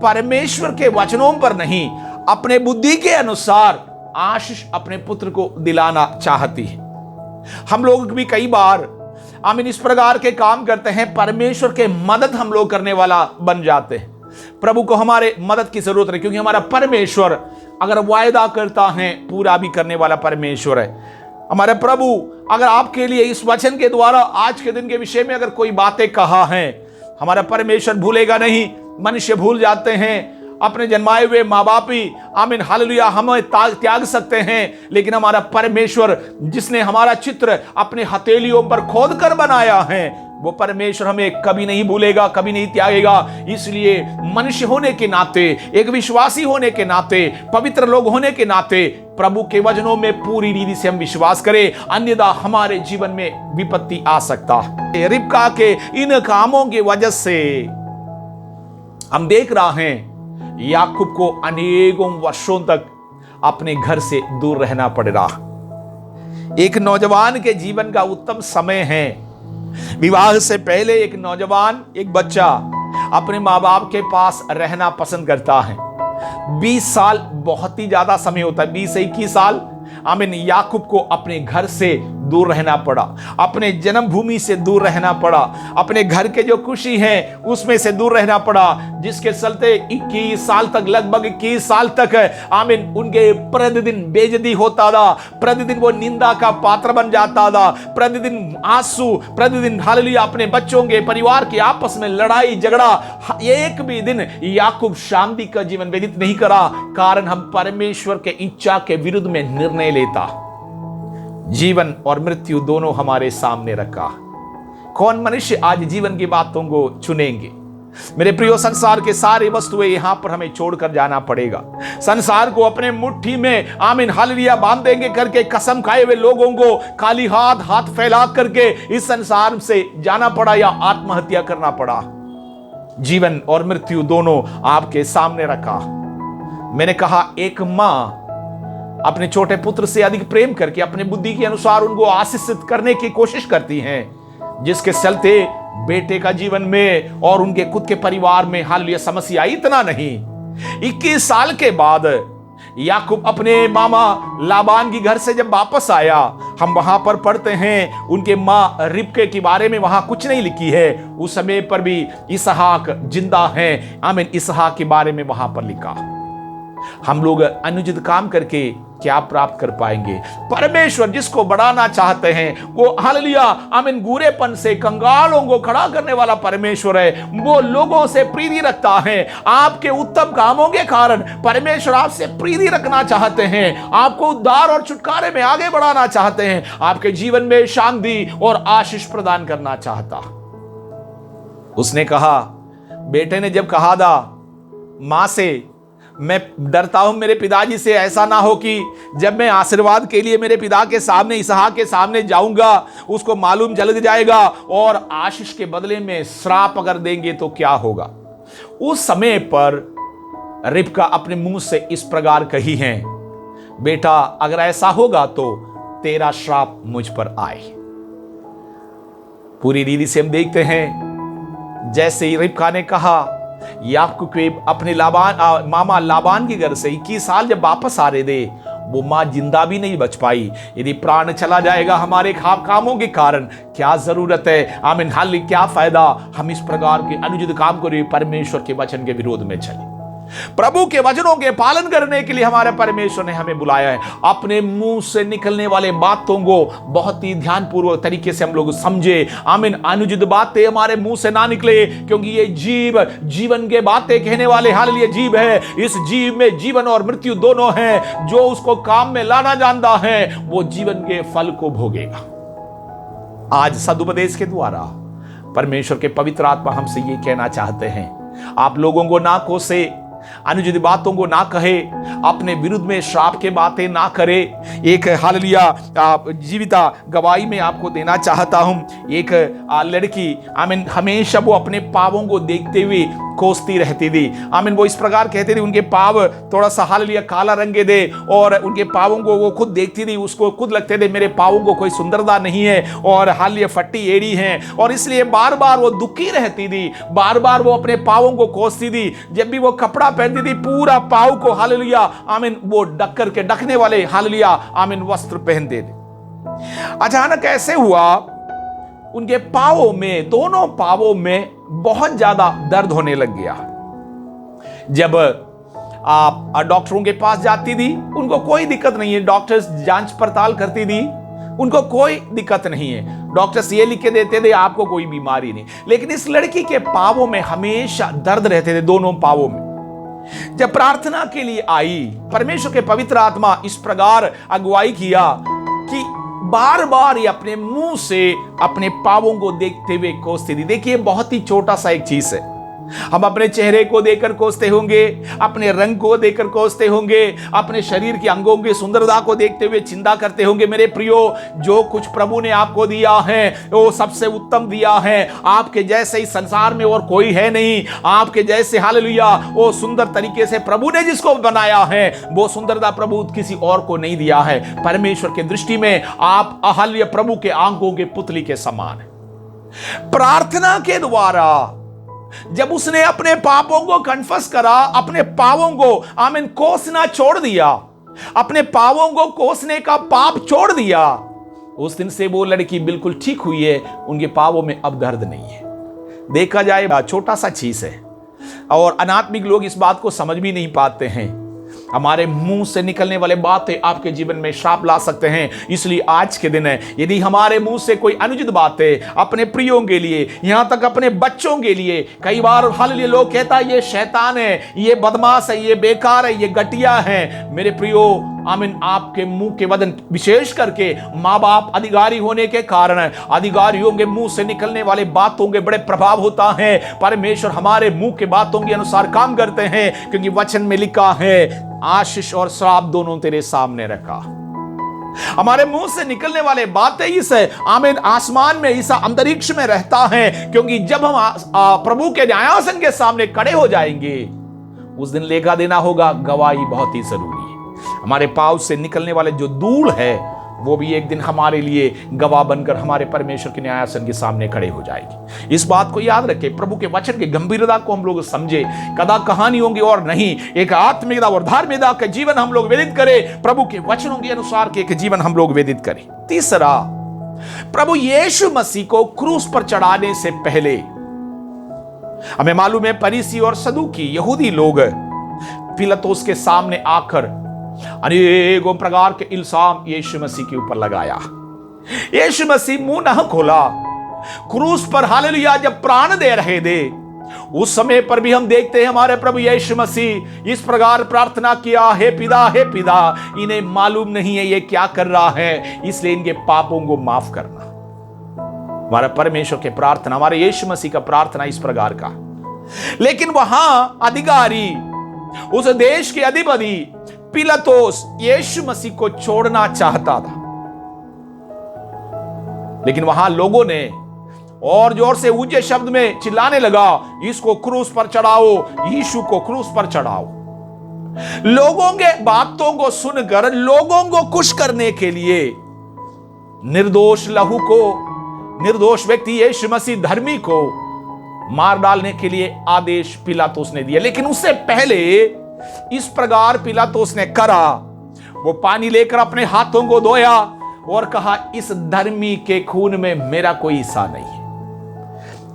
परमेश्वर के वचनों पर नहीं, अपने बुद्धि के अनुसार आशीष अपने पुत्र को दिलाना चाहती है। हम लोग भी कई बार आमीन इस प्रकार के काम करते हैं, परमेश्वर के मदद हम लोग करने वाला बन जाते हैं। प्रभु को हमारे मदद की जरूरत नहीं, क्योंकि हमारा परमेश्वर अगर वायदा करता है पूरा भी करने वाला परमेश्वर है। हमारे प्रभु अगर आपके लिए इस वचन के द्वारा आज के दिन के विषय में अगर कोई बातें कहा है, हमारा परमेश्वर भूलेगा नहीं। मनुष्य भूल जाते हैं, अपने जन्माए हुए माँ बाप ही आमीन हालेलुया हमें त्याग सकते हैं, लेकिन हमारा परमेश्वर जिसने हमारा चित्र अपने हथेलियों पर खोद कर बनाया है, वो परमेश्वर हमें कभी नहीं भूलेगा, कभी नहीं त्यागेगा। इसलिए मनुष्य होने के नाते, एक विश्वासी होने के नाते, पवित्र लोग होने के नाते प्रभु के वचनों में पूरी रीति से हम विश्वास करें, अन्यथा हमारे जीवन में विपत्ति आ सकता है। रिबका के इन कामों की वजह से हम देख रहे हैं याकूब को अनेकों वर्षों तक अपने घर से दूर रहना पड़ रहा। एक नौजवान के जीवन का उत्तम समय है। विवाह से पहले एक नौजवान, एक बच्चा अपने माँ बाप के पास रहना पसंद करता है। 20 साल बहुत ही ज्यादा समय होता है, 20 से 21 साल आमीन याकूब को अपने घर से दूर रहना पड़ा, अपने जन्मभूमि से दूर रहना पड़ा, अपने घर के जो खुशी है उसमें से दूर रहना पड़ा, जिसके चलते 21 साल तक, लगभग 21 साल तक आमीन उनके प्रतिदिन बेइज्जती होता था, प्रतिदिन वो निंदा का पात्र बन जाता था, प्रतिदिन आंसू, प्रतिदिन हालेलुया अपने बच्चों के, परिवार के आपस में लड़ाई झगड़ा। एक भी दिन याकूब शांति का जीवन व्यतीत नहीं करा, कारण हम परमेश्वर के इच्छा के विरुद्ध में निर्णय लेता। जीवन और मृत्यु दोनों हमारे सामने रखा। कौन मनुष्य आज जीवन की बातों को चुनेंगे? मेरे प्रियो, संसार के सारी वस्तुएं यहां पर हमें छोड़कर जाना पड़ेगा। संसार को अपने मुट्ठी में आमीन हालेलुया बांध देंगे करके कसम खाए हुए लोगों को खाली हाथ फैला करके इस संसार से जाना पड़ा या आत्महत्या करना पड़ा। जीवन और मृत्यु दोनों आपके सामने रखा। मैंने कहा एक मां अपने छोटे पुत्र से अधिक प्रेम करके अपने बुद्धि के अनुसार उनको आशीषित करने की कोशिश करती हैं, जिसके चलते बेटे का जीवन में और उनके खुद के परिवार में हालेलुया समस्या इतना नहीं। 21 साल के बाद याकूब अपने मामा लाबान की घर से जब वापस आया, हम वहां पर पढ़ते हैं उनके माँ रिबके के बारे में वहां कुछ नहीं लिखी है। उस समय पर भी इसहाक जिंदा है, आमीन। इसहाक के बारे में वहां पर लिखा। हम लोग अनुचित काम करके क्या प्राप्त कर पाएंगे? परमेश्वर जिसको बढ़ाना चाहते हैं वो हालेलुया आमीन गूरेपन से कंगालों को खड़ा करने वाला परमेश्वर है। वो लोगों से प्रीति रखता है। आपके उत्तम कामों के कारण परमेश्वर आपसे प्रीति रखना चाहते हैं, आपको उद्धार और छुटकारे में आगे बढ़ाना चाहते हैं, आपके जीवन में शांति और आशीष प्रदान करना चाहता। उसने कहा, बेटे ने जब कहा था मां से, मैं डरता हूं मेरे पिताजी से ऐसा ना हो कि जब मैं आशीर्वाद के लिए मेरे पिता के सामने इसहाक के सामने जाऊंगा उसको मालूम चल जाएगा और आशीष के बदले में श्राप अगर देंगे तो क्या होगा। उस समय पर रिबका अपने मुंह से इस प्रकार कही है, बेटा अगर ऐसा होगा तो तेरा श्राप मुझ पर आए। पूरी रीति से हम देखते हैं जैसे ही रिबका ने कहा, याकूब के अपने मामा लाबान के घर से 21 साल जब वापस आ रहे थे, वो मां जिंदा भी नहीं बच पाई। यदि प्राण चला जाएगा हमारे कामों के कारण, क्या जरूरत है आमीन हाल क्या फायदा हम इस प्रकार के अनुचित काम को परमेश्वर के वचन के विरोध में चले। प्रभु के वचनों के पालन करने के लिए हमारे परमेश्वर ने हमें बुलाया है। अपने मुंह से निकलने वाले बातों को बहुत ही ध्यानपूर्वक तरीके से हम लोग समझे। आमीन। अनुचित बातें हमारे मुंह से ना निकले, क्योंकि ये जीवन के बातें कहने वाले हालेलुया जीव है। इस जीव में जीवन और मृत्यु दोनों हैं। जो उसको काम में लाना जानता है वो जीवन के फल को भोगेगा। आज सदुपदेश के द्वारा परमेश्वर के पवित्र आत्मा हमसे ये कहना चाहते हैं, आप लोगों को ना कोसे, अनुचित बातों को ना कहे, अपने विरुद्ध में श्राप के बातें ना करे। एक हालेलुया जीविता गवाही में आपको देना चाहता हूं। एक लड़की आमीन हमेशा वो अपने पापों को देखते हुए कोसती रहती थी। आमीन। वो इस प्रकार कहती थी, उनके पाव थोड़ा सा हालेलुया काला रंग के थे और उनके पावों को वो खुद देखती थी, उसको खुद लगते थे मेरे पावों को कोई सुंदरता नहीं है और हालेलुया फट्टी एड़ी है, और इसलिए बार बार वो दुखी रहती थी। बार बार वो अपने पावों को कोसती थी। जब भी वो कपड़ा पहनती थी पूरा पाव को हालेलुया आमीन वो ढक करके ढकने वाले हालेलुया आमीन वस्त्र पहनते थे। अचानक ऐसे हुआ उनके पावों में, दोनों पावों में बहुत ज्यादा दर्द होने लग गया। जब आप डॉक्टरों के पास जाती थी उनको कोई दिक्कत नहीं है, डॉक्टर्स जांच पड़ताल करती थी, उनको कोई दिक्कत नहीं है, डॉक्टर्स ये लिख के देते थे आपको कोई बीमारी नहीं। लेकिन इस लड़की के पावों में हमेशा दर्द रहते थे, दोनों पावों में। जब प्रार्थना के लिए आई, परमेश्वर के पवित्र आत्मा इस प्रकार अगुवाई किया कि बार बार ये अपने मुंह से अपने पावों को देखते हुए कोसती थी। देखिए बहुत ही छोटा सा एक चीज है। हम अपने चेहरे को देखकर कोसते होंगे, अपने रंग को देखकर कोसते होंगे, अपने शरीर के अंगों की सुंदरता को देखते हुए चिंता करते होंगे। मेरे प्रियो, जो कुछ प्रभु ने आपको दिया है वो सबसे उत्तम दिया है। आपके जैसे इस संसार में और कोई है नहीं। आपके जैसे हालेलुया वो सुंदर तरीके से प्रभु ने जिसको बनाया है वो सुंदरता प्रभु किसी और को नहीं दिया है। परमेश्वर के दृष्टि में आप हालेलुया प्रभु के आंखों के पुतली के समान है। प्रार्थना के द्वारा जब उसने अपने पापों को कन्फस करा, अपने पापों को आमीन कोसना छोड़ दिया, अपने पापों को कोसने का पाप छोड़ दिया, उस दिन से वो लड़की बिल्कुल ठीक हुई है। उनके पापों में अब दर्द नहीं है। देखा जाए छोटा सा चीज है और अनात्मिक लोग इस बात को समझ भी नहीं पाते हैं। हमारे मुंह से निकलने वाले बातें आपके जीवन में श्राप ला सकते हैं। इसलिए आज के दिन है, यदि हमारे मुंह से कोई अनुचित बातें अपने प्रियों के लिए, यहां तक अपने बच्चों के लिए, कई बार हालेलुया लोग कहता है ये शैतान है, ये बदमाश है, ये बेकार है, ये घटिया है। मेरे प्रियो आमीन, आपके मुंह के वचन, विशेष करके माँ बाप अधिकारी होने के कारण अधिकारियों के मुंह से निकलने वाले बातों के बड़े प्रभाव होता है। परमेश्वर हमारे मुंह के बातों के अनुसार काम करते हैं, क्योंकि वचन में लिखा है आशीष और श्राप दोनों तेरे सामने रखा। हमारे मुंह से निकलने वाले बातें इस आमीन आसमान में, इस अंतरिक्ष में रहता है, क्योंकि जब हम प्रभु के न्यायासन के सामने खड़े हो जाएंगे उस दिन लेखा देना होगा। गवाही बहुत ही जरूरी है। हमारे पाँव से निकलने वाले जो धूल है वो भी एक दिन हमारे लिए गवाह बनकर हमारे परमेश्वर के न्यायासन के सामने खड़े हो जाएगी। इस बात को याद रखें, प्रभु के वचन की गंभीरता को हम लोग समझे, कदा कहानियों की और नहीं, एक आत्मिकता और धार्मिकता का जीवन हम लोग व्यतीत करें, प्रभु के वचनों के अनुसार के एक जीवन हम लोग व्यतीत करें। तीसरा, प्रभु यीशु मसीह को क्रूस पर चढ़ाने से पहले हमें मालूम है फरीसी और सदूकी यहूदी लोग पिलातुस के सामने आकर अनेकों प्रकार के इल्जाम यीशु मसीह के ऊपर लगाया। यीशु मसीह मुंह न खोला। क्रूस पर हालेलुया जब प्राण दे रहे थे उस समय पर भी हम देखते हैं हमारे प्रभु यीशु मसीह इस प्रकार प्रार्थना किया, हे पिता, इन्हें मालूम नहीं है ये क्या कर रहा है, इसलिए इनके पापों को माफ करना। हमारा परमेश्वर के प्रार्थना, हमारे यीशु मसीह का प्रार्थना इस प्रकार का। लेकिन वहां अधिकारी, उस देश के अधिपति पिलातुस यीशु मसीह को छोड़ना चाहता था, लेकिन वहां लोगों ने और जोर से ऊंचे शब्द में चिल्लाने लगा, इसको क्रूस पर चढ़ाओ, यीशु को क्रूस पर चढ़ाओ। लोगों के बातों को सुनकर लोगों को खुश करने के लिए निर्दोष लहू को, निर्दोष व्यक्ति यीशु मसीह धर्मी को मार डालने के लिए आदेश पिलातुस ने दिया। लेकिन उससे पहले इस प्रकार पिलातुस ने करा, वो पानी लेकर अपने हाथों को धोया और कहा, इस धर्मी के खून में मेरा कोई हिस्सा नहीं है।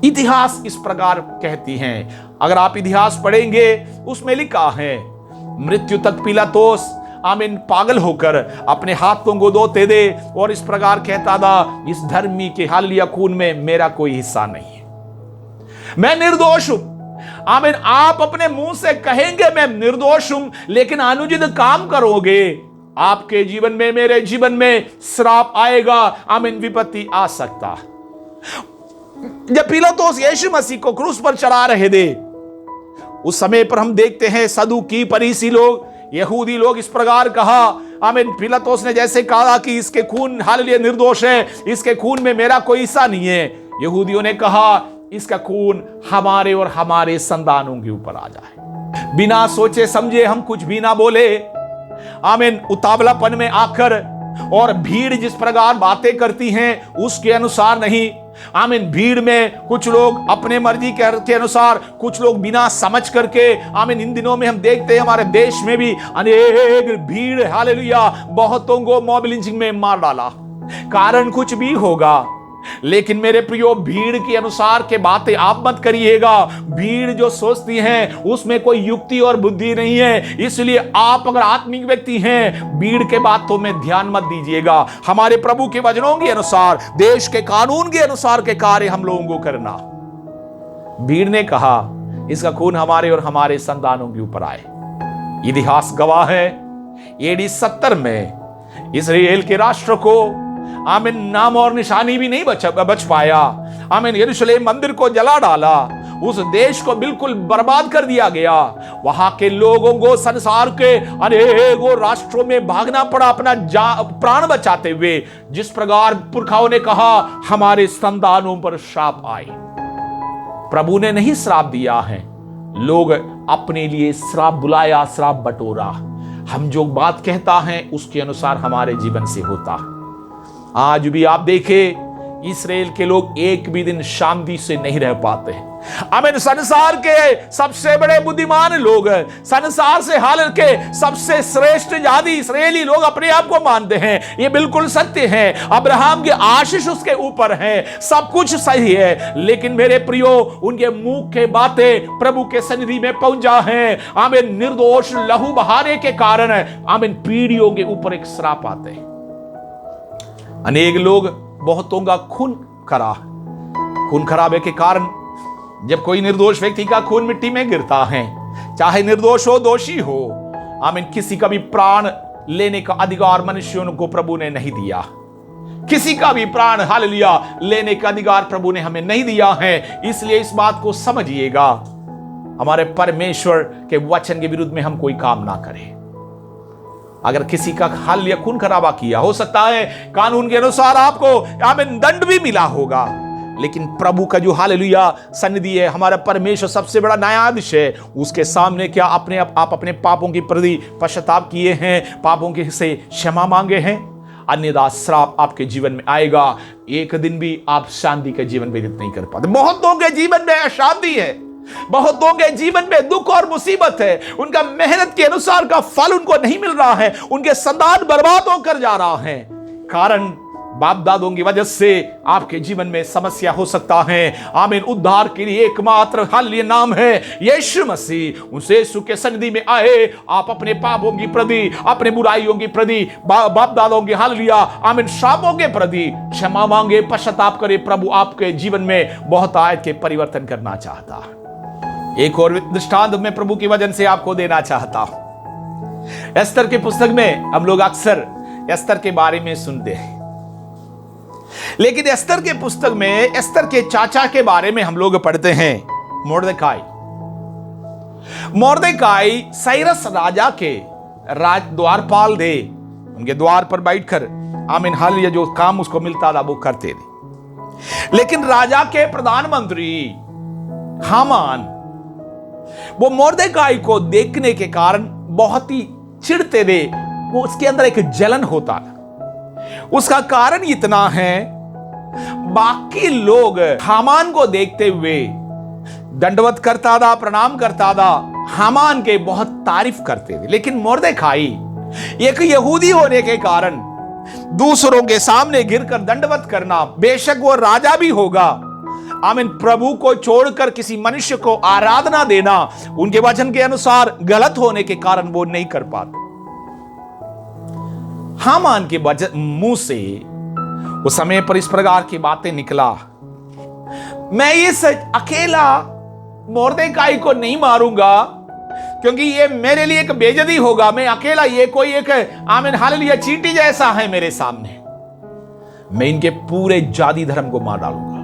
इतिहास इस प्रकार कहती हैं, अगर आप इतिहास पढ़ेंगे उसमें लिखा है मृत्यु तक पिलातुस आमीन पागल होकर अपने हाथों को धोते थे और इस प्रकार कहता था, इस धर्मी के हालिया खून में मेरा कोई हिस्सा नहीं है, मैं निर्दोष हूं। आमीन, आप अपने मुंह से कहेंगे मैं निर्दोष हूं, लेकिन अनुचित काम करोगे, आपके जीवन में, मेरे जीवन में श्राप आएगा, आमीन, विपत्ति आ सकता। जब पिलातुस यीशु मसीह को क्रूस पर चढ़ा रहे थे उस समय पर हम देखते हैं सदूकी, फरीसी लोग, यहूदी लोग इस प्रकार कहा, आमीन, पिलातुस ने जैसे कहा कि इसके खून हालेलुया निर्दोष है, इसके खून में मेरा कोई हिस्सा नहीं है। यहूदियों ने कहा इसका खून हमारे और हमारे संतानों के ऊपर आ जाए। बिना सोचे समझे हम कुछ भी ना बोले, आमीन, उतावलापन में आकर, और भीड़ जिस प्रकार बातें करती हैं उसके अनुसार नहीं, आमीन, भीड़ में कुछ लोग अपने मर्जी के अनुसार, कुछ लोग बिना समझ करके, आमीन, इन दिनों में हम देखते हैं हमारे देश में भी अनेक भीड़ हालेलुया बहुतों को मॉब लिंचिंग में मार डाला। कारण कुछ भी होगा, लेकिन मेरे प्रियो, भीड़ के अनुसार के बातें आप मत करिएगा। भीड़ जो सोचती है उसमें कोई युक्ति और बुद्धि नहीं है, इसलिए आप अगर आत्मिक व्यक्ति हैं भीड़ के बातों में ध्यान मत दीजिएगा। हमारे प्रभु के वचनों के अनुसार, देश के कानून के अनुसार के कार्य हम लोगों को करना। भीड़ ने कहा इसका खून हमारे और हमारे संतानों के ऊपर आए। इतिहास गवाह है, AD 70 में इस्राएल के राष्ट्र को, आमीन, नाम और निशानी भी नहीं बच पाया। आमीन, यरूशलेम मंदिर को जला डाला, उस देश को बिल्कुल बर्बाद कर दिया गया। वहां के लोगों को संसार के अनेकों राष्ट्रों में भागना पड़ा अपना प्राण बचाते हुए। जिस प्रकार पुरखाओं ने कहा हमारे संतानों पर श्राप आए, प्रभु ने नहीं श्राप दिया है, लोग अपने लिए श्राप बुलाया, श्राप बटोरा। हम जो बात कहता है उसके अनुसार हमारे जीवन से होता। आज भी आप देखें इस्राएल के लोग एक भी दिन शांति से नहीं रह पाते हैं। आमीन, संसार के सबसे बड़े बुद्धिमान लोग, संसार से हाल के सबसे श्रेष्ठ जाति इस्राएली लोग अपने आप को मानते हैं। ये बिल्कुल सत्य है, अब्राहम की आशीष उसके ऊपर है, सब कुछ सही है, लेकिन मेरे प्रियो, उनके मुंह के बातें प्रभु के सन्निधि में पहुंचा है। आमीन, निर्दोष लहू बहाने के कारण, आमीन, पीढ़ियों के ऊपर एक श्राप आते हैं। अनेक लोग बहुतों का खून खराबे के कारण, जब कोई निर्दोष व्यक्ति का खून मिट्टी में गिरता है, चाहे निर्दोष हो, दोषी हो, आमीन, किसी का भी प्राण लेने का अधिकार मनुष्यों को प्रभु ने नहीं दिया। किसी का भी प्राण हालेलुया लेने का अधिकार प्रभु ने हमें नहीं दिया है। इसलिए इस बात को समझिएगा, हमारे परमेश्वर के वचन के विरुद्ध में हम कोई काम ना करें। अगर किसी का हाल या खून खराबा किया, हो सकता है कानून के अनुसार आपको आमीन दंड भी मिला होगा, लेकिन प्रभु का जो हालेलुया सन्निधि है, हमारा परमेश्वर सबसे बड़ा न्यायाधीश है, उसके सामने क्या आप अपने पापों की प्रति पश्चाताप किए हैं, पापों के से क्षमा मांगे हैं? अन्यथा श्राप आपके जीवन में आएगा, एक दिन भी आप शांति का जीवन व्यतीत नहीं कर पाते। बहुतों के जीवन में अशांति है, बहुतों के जीवन में दुख और मुसीबत है, उनका मेहनत के अनुसार का फल उनको नहीं मिल रहा है, उनके संतान बर्बाद होकर जा रहा है। कारण बाप दादों की वजह से आपके जीवन में समस्या हो सकता है। आमीन। उद्धार के लिए एकमात्र हालेलुया नाम है यीशु मसीह। उस यीशु के सन्निधि में आए, आप अपने पापों की प्रति, अपने बुराइयों की प्रति, बाप दादों की हालेलुया आमीन श्रापों के प्रति क्षमा मांगे, पश्चाताप करे। प्रभु आपके जीवन में बहुत आयत के परिवर्तन करना चाहता। एक और दृष्टांत मैं प्रभु की वजह से आपको देना चाहता हूं। एस्तर की पुस्तक में हम लोग अक्सर एस्तर के बारे में सुनते हैं, लेकिन एस्तर के पुस्तक में एस्तर के चाचा के बारे में हम लोग पढ़ते हैं, मोर्देकाई। मोर्देकाई साइरस राजा के द्वारपाल थे, उनके द्वार पर बैठकर आमीन हालेलुया जो काम उसको मिलता था वो करते थे। लेकिन राजा के प्रधानमंत्री हामान वो मोर्देकाई को देखने के कारण बहुत ही चिढ़ते थे, वो उसके अंदर एक जलन होता था। उसका कारण इतना है, बाकी लोग हामान को देखते हुए दंडवत करता था, प्रणाम करता था, हामान के बहुत तारीफ करते थे। लेकिन मोर्देकाई एक यहूदी होने के कारण दूसरों के सामने गिरकर दंडवत करना, बेशक वो राजा भी होगा, आमीन, प्रभु को छोड़कर किसी मनुष्य को आराधना देना उनके वचन के अनुसार गलत होने के कारण वो नहीं कर पाते। हामान के मुंह से उस समय पर इस प्रकार की बातें निकला, मैं इस अकेला मोर्देकाई को नहीं मारूंगा क्योंकि ये मेरे लिए एक बेइज्जती होगा। मैं अकेला, ये कोई एक आमीन हालेलुया चींटी जैसा है मेरे सामने। मैं इनके पूरे जाति धर्म को मार डालूंगा,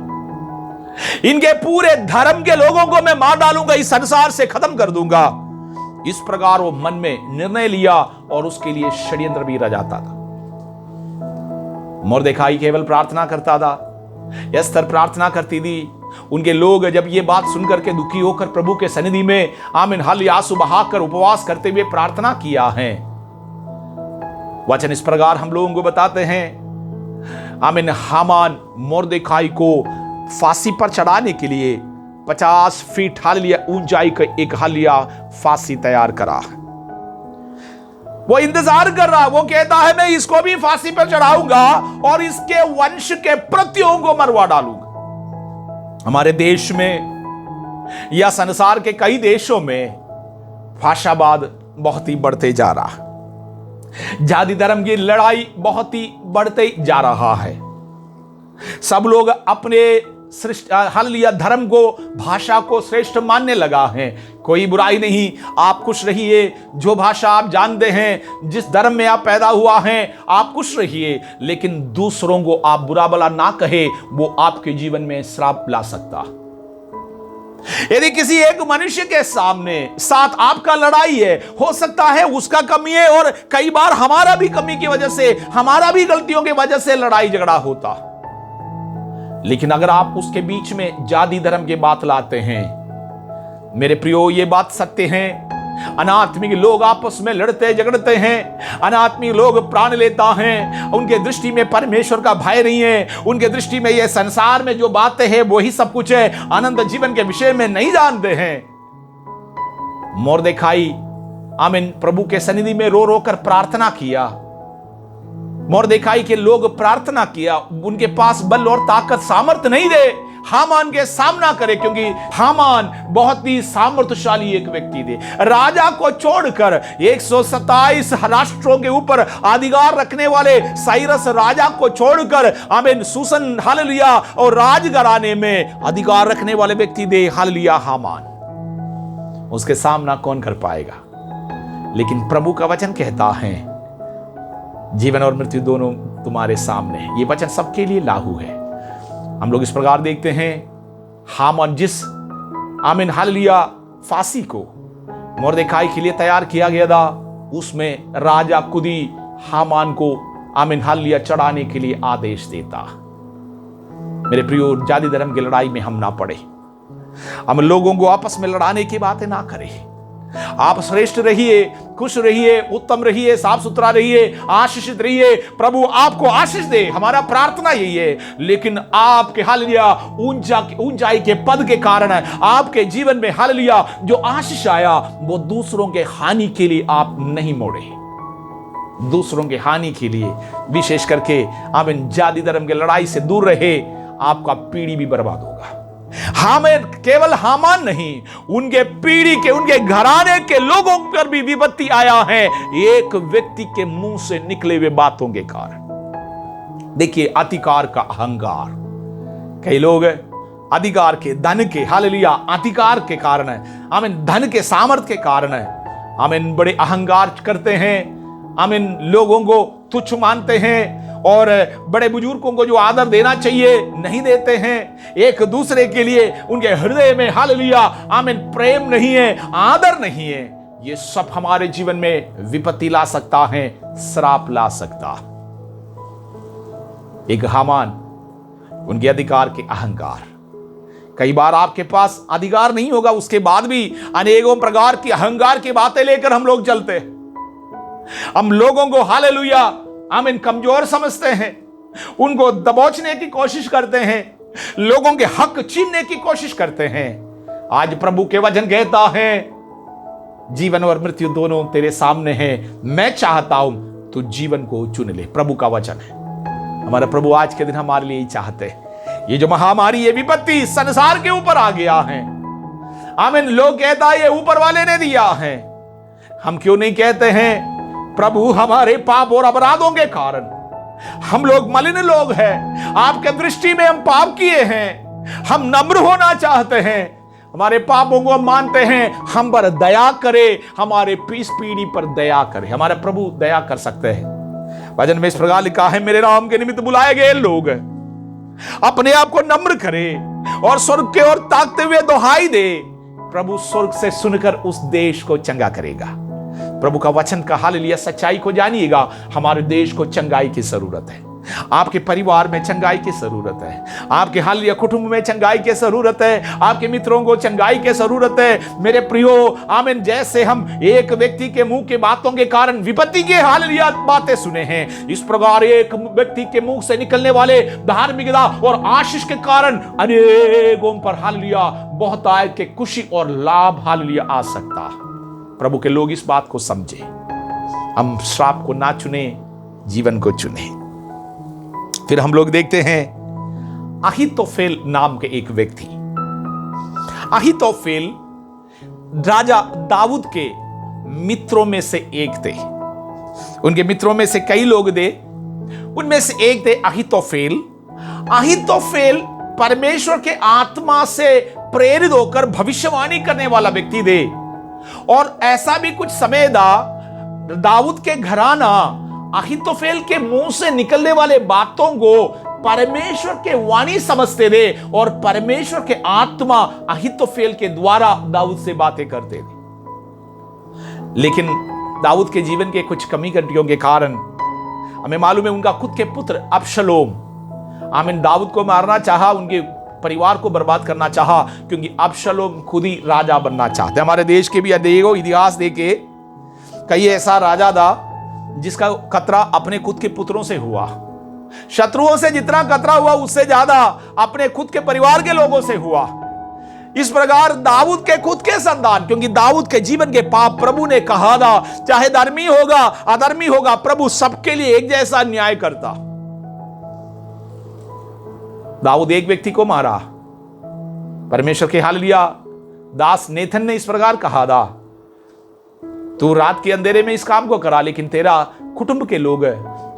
इनके पूरे धर्म के लोगों को मैं मार डालूंगा, इस संसार से खत्म कर दूंगा। इस प्रकार वो मन में निर्णय लिया और उसके लिए षड्यंत्र भी रचाता था। मोर्देकाई केवल प्रार्थना करता था, एस्तर प्रार्थना करती थी। उनके लोग जब ये बात सुनकर के दुखी होकर प्रभु के सन्निधि में आमीन हालेलुया आंसू बहाकर उपवास करते हुए प्रार्थना किया है। वचन इस प्रकार हम लोगों को बताते हैं, आमीन, हामान मोर्देकाई को फांसी पर चढ़ाने के लिए 50 फीट हालेलुया ऊंचाई का एक हालेलुया फांसी तैयार करा। वो इंतजार कर रहा, वो कहता है मैं इसको भी फांसी पर चढ़ाऊंगा और इसके वंश के प्रतियों को मरवा डालूंगा। हमारे देश में या संसार के कई देशों में भाषावाद बहुत ही बढ़ते जा रहा, जाति धर्म की लड़ाई बहुत ही बढ़ते जा रहा है। सब लोग अपने हालेलुया धर्म को, भाषा को श्रेष्ठ मानने लगा है। कोई बुराई नहीं, आप खुश रहिए, जो भाषा आप जानते हैं, जिस धर्म में आप पैदा हुआ हैं, आप खुश रहिए। लेकिन दूसरों को आप बुरा भला ना कहे, वो आपके जीवन में श्राप ला सकता। यदि किसी एक मनुष्य के साथ आपका लड़ाई है, हो सकता है उसका कमी है और कई बार हमारा भी कमी की वजह से, हमारा भी गलतियों की वजह से लड़ाई झगड़ा होता। लेकिन अगर आप उसके बीच में जाति धर्म की बात लाते हैं, मेरे प्रियो ये बात सत्य है, अनात्मिक लोग आपस में लड़ते झगड़ते हैं, अनात्मिक लोग प्राण लेता हैं, उनके दृष्टि में परमेश्वर का भय नहीं है, उनके दृष्टि में ये संसार में जो बातें हैं वही सब कुछ है, अनंत जीवन के विषय में नहीं जानते हैं। मोर्देकाई आमीन प्रभु के सन्निधि में रो रो कर प्रार्थना किया। मोर्देकाई के लोग प्रार्थना किया, उनके पास बल और ताकत सामर्थ नहीं दे हामान के सामना करे, क्योंकि हामान बहुत ही सामर्थ्यशाली एक व्यक्ति थे। राजा को छोड़कर 127 राष्ट्रों के ऊपर अधिकार रखने वाले साइरस राजा को छोड़कर आमीन सुसन हालेलुया और राजघराने में अधिकार रखने वाले व्यक्ति थे हालेलुया हामान। उसके सामना कौन कर पाएगा? लेकिन प्रभु का वचन कहता है जीवन और मृत्यु दोनों तुम्हारे सामने है। ये वचन सबके लिए लागू है। हम लोग इस प्रकार देखते हैं, हामान जिस आमीन हालेलुया फांसी को मोर्देकाई के लिए तैयार किया गया था, उसमें राजा खुद ही हामान को आमीन हालेलुया चढ़ाने के लिए आदेश देता। मेरे प्रियो, जाति धर्म की लड़ाई में हम ना पड़े। हम लोगों को आपस में लड़ाने की बातें ना करें। आप श्रेष्ठ रहिए, खुश रहिए, उत्तम रहिए, साफ सुथरा रहिए, आशीषित रहिए। प्रभु आपको आशीष दे, हमारा प्रार्थना यही है। लेकिन आपके हालेलुया ऊंचाई के पद के कारण आपके जीवन में हालेलुया जो आशीष आया वो दूसरों के हानि के लिए आप नहीं मोड़े। दूसरों के हानि के लिए विशेष करके आप इन जाति धर्म की लड़ाई से दूर रहे, आपका पीढ़ी भी बर्बाद होगा। हमें केवल हामान नहीं, उनके पीढ़ी के, उनके घराने के लोगों पर भी विपत्ति आया है एक व्यक्ति के मुंह से निकले हुए बातों के कारण। देखिए, अधिकार का अहंकार, कई लोग अधिकार के, धन के, हालेलुया अधिकार के कारण, आमीन, धन के सामर्थ्य के कारण आमीन बड़े अहंकार करते हैं। आमीन, लोगों को तुच्छ मानते हैं और बड़े बुजुर्गों को जो आदर देना चाहिए नहीं देते हैं। एक दूसरे के लिए उनके हृदय में हालेलुया आमीन प्रेम नहीं है, आदर नहीं है। ये सब हमारे जीवन में विपत्ति ला सकता है, श्राप ला सकता। एक हामान, उनके अधिकार के अहंकार। कई बार आपके पास अधिकार नहीं होगा, उसके बाद भी अनेकों प्रकार की अहंकार की बातें लेकर हम लोग चलते हैं। हम लोगों को हालेलुया आमीन कमजोर समझते हैं, उनको दबोचने की कोशिश करते हैं, लोगों के हक छीनने की कोशिश करते हैं। आज प्रभु के वचन कहता है, जीवन और मृत्यु दोनों तेरे सामने हैं, मैं चाहता हूं तू जीवन को चुन ले। प्रभु का वचन है। हमारा प्रभु आज के दिन हमारे लिए चाहते हैं। ये जो महामारी, ये विपत्ति संसार के ऊपर आ गया है, आमीन, लोग कहता है ये ऊपर वाले ने दिया है। हम क्यों नहीं कहते हैं, प्रभु हमारे पाप और अपराधों के कारण हम लोग मलिन लोग हैं, आपके दृष्टि में हम पाप किए हैं, हम नम्र होना चाहते हैं, हमारे पापों को हम मानते हैं, हम पर दया करे, हमारे इस पीढ़ी पर दया करे। हमारे प्रभु दया कर सकते हैं। वचन में इस प्रकार लिखा है, मेरे नाम के निमित्त बुलाए गए लोग अपने आप को नम्र करे और स्वर्ग के ओर ताकते हुए दुहाई दे, प्रभु स्वर्ग से सुनकर उस देश को चंगा करेगा। प्रभु का वचन का हालेलुया सच्चाई को जानिएगा। हमारे देश को चंगाई की जरूरत है, आपके परिवार में चंगाई की जरूरत है, आपके हालेलुया कुटुंब में चंगाई की जरूरत है, आपके मित्रों को चंगाई की जरूरत है। मेरे प्रियो आमीन, जैसे हम एक व्यक्ति के मुंह के बातों के कारण विपत्ति के हालेलुया बातें सुने हैं, इस प्रकार एक व्यक्ति के मुंह से निकलने वाले धार्मिकता और आशीष के कारण अनेकों पर हालेलुया बहुत आय के खुशी और लाभ हालेलुया आ सकता। प्रभु के लोग इस बात को समझे, हम श्राप को ना चुने, जीवन को चुने। फिर हम लोग देखते हैं अहीतोफेल नाम के एक व्यक्ति। अहीतोफेल राजा दाऊद के मित्रों में से एक थे। उनके मित्रों में से कई लोग थे, उनमें से एक थे अहीतोफेल। अहीतोफेल परमेश्वर के आत्मा से प्रेरित होकर भविष्यवाणी करने वाला व्यक्ति थे। और ऐसा भी कुछ समय था, दाऊद के घराना अहीतोफेल के मुंह से निकलने वाले बातों को परमेश्वर के वाणी समझते थे और परमेश्वर के आत्मा अहीतोफेल के द्वारा दाऊद से बातें करते थे। लेकिन दाऊद के जीवन के कुछ कमी कटियों के कारण हमें मालूम है, उनका खुद के पुत्र अबशलोम आमीन दाऊद को मारना चाहा, उनके परिवार को बर्बाद करना चाहा, क्योंकि अबशलोम खुद ही राजा बनना चाहते। हमारे देश के भी अनेकों इतिहास देखे, कई ऐसा राजा था जिसका खतरा अपने खुद के पुत्रों से हुआ। शत्रुओं से जितना खतरा हुआ उससे ज्यादा अपने खुद के परिवार के लोगों से हुआ। इस प्रकार दाऊद के खुद के संतान, क्योंकि दाऊद के जीवन के पाप प्रभु ने कहा था, चाहे धर्मी होगा अधर्मी होगा, प्रभु सबके लिए एक जैसा न्याय करता। दाऊद एक व्यक्ति को मारा। परमेश्वर के हालेलुया दास नेथन ने इस प्रकार कहा था, तू रात के अंधेरे में इस काम को करा, लेकिन तेरा कुटुंब के लोग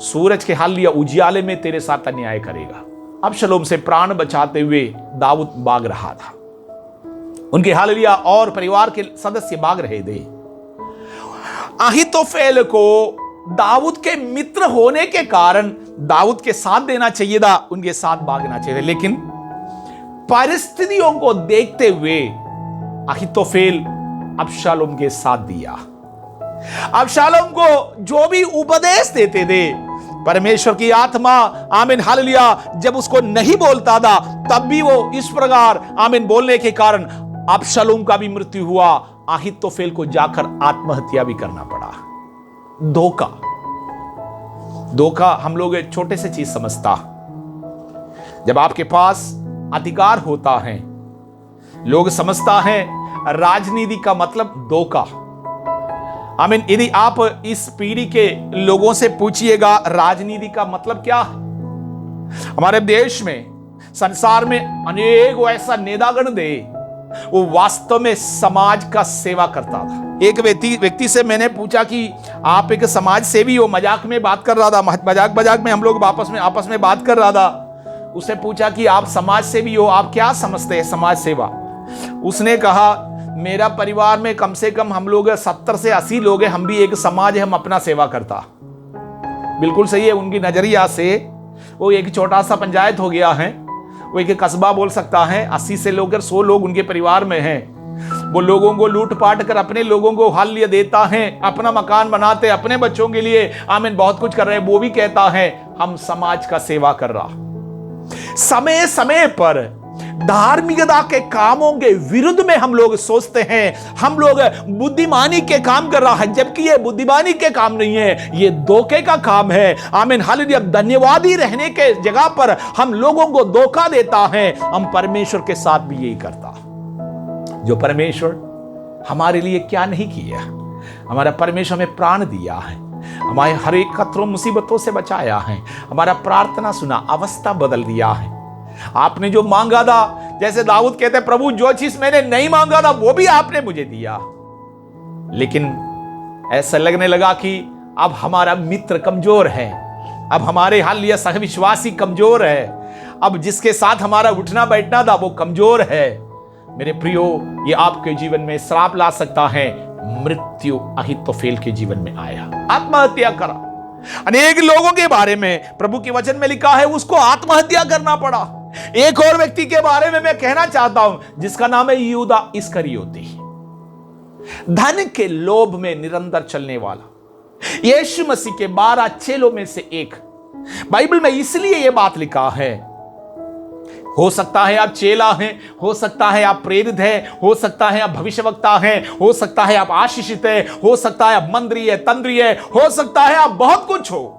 सूरज के हालेलुया उजियाले में तेरे साथ अन्याय करेगा। अबशलोम से प्राण बचाते हुए दाऊद भाग रहा था, उनके हालेलुया और परिवार के सदस्य भाग रहे थे। अहीतोफेल को दाऊद के मित्र होने के कारण दाऊद के साथ देना चाहिए था, उनके साथ भागना चाहिए था, लेकिन परिस्थितियों को देखते हुए अहीतोफेल अबशालोम के साथ दिया। अबशालोम को जो भी उपदेश देते थे परमेश्वर की आत्मा आमीन हालेलुया जब उसको नहीं बोलता था तब भी वो इस प्रकार आमीन बोलने के कारण अबशलोम का भी मृत्यु हुआ, अहीतोफेल को जाकर आत्महत्या भी करना पड़ा। धोखा हम लोग एक छोटे से चीज समझता, जब आपके पास अधिकार होता है लोग समझता है राजनीति का मतलब धोखा। आमीन, यदि आप इस पीढ़ी के लोगों से पूछिएगा राजनीति का मतलब क्या है, हमारे देश में संसार में अनेक ऐसा नेतागण दे वो वास्तव में समाज का सेवा करता था। एक व्यक्ति से मैंने पूछा कि आप एक समाज सेवी हो, मजाक में बात कर रहा था, मजाक में हम लोग आपस में बात कर रहा था। उससे पूछा कि आप समाज सेवी हो, आप क्या समझते हैं समाज सेवा? उसने कहा मेरा परिवार में कम से कम हम लोग 70 से 80 लोग हैं, हम भी एक समाज है, हम अपना सेवा करता। बिल्कुल सही है, उनकी नजरिया से वो एक छोटा सा पंचायत हो गया है, वो एक कस्बा बोल सकता है, 80 से लेकर 100 लोग उनके परिवार में हैं। वो लोगों को लूटपाट कर अपने लोगों को हाल लिए देता है, अपना मकान बनाते, अपने बच्चों के लिए आमीन बहुत कुछ कर रहे हैं। वो भी कहता है हम समाज का सेवा कर रहा। समय समय पर धार्मिकता के कामों के विरुद्ध में हम लोग सोचते हैं हम लोग बुद्धिमानी के काम कर रहा है, जबकि ये बुद्धिमानी के काम नहीं है, ये धोखे का काम है। आमीन हालेलुया। धन्यवादी रहने के जगह पर हम लोगों को धोखा देता है। हम परमेश्वर के साथ भी यही करता, जो परमेश्वर हमारे लिए क्या नहीं किया। हमारा परमेश्वर हमें प्राण दिया है, हमारे हर एक खतरों मुसीबतों से बचाया है, हमारा प्रार्थना सुना, अवस्था बदल दिया है। आपने जो मांगा था, जैसे दाऊद कहते प्रभु जो चीज मैंने नहीं मांगा था वो भी आपने मुझे दिया। लेकिन ऐसा लगने लगा कि अब हमारा मित्र कमजोर है, अब हमारे हालिया सहविश्वासी कमजोर है, अब जिसके साथ हमारा उठना बैठना था वो कमजोर है। मेरे प्रियो, ये आपके जीवन में श्राप ला सकता है। मृत्यु अहीतोफेल के जीवन में आया, आत्महत्या करा। अनेक लोगों के बारे में प्रभु के वचन में लिखा है उसको आत्महत्या करना पड़ा। एक और व्यक्ति के बारे में मैं कहना चाहता हूं जिसका नाम है यहूदा इस्करियोती। धन के लोभ में निरंतर चलने वाला, यीशु मसीह के 12 चेलों में से एक। बाइबल में इसलिए यह बात लिखा है, हो सकता है आप चेला हैं, हो सकता है आप प्रेरित हैं, हो सकता है आप भविष्यवक्ता हैं, हो सकता है आप आशीषित हैं, हो सकता है आप मंत्री है, तंत्री है, हो सकता है आप बहुत कुछ हो,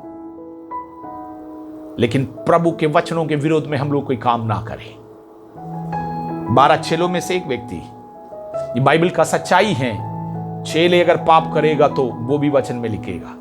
लेकिन प्रभु के वचनों के विरोध में हम लोग कोई काम ना करें। 12 चेलों में से एक व्यक्ति, ये बाइबल का सच्चाई है। चेले अगर पाप करेगा तो वो भी वचन में लिखेगा।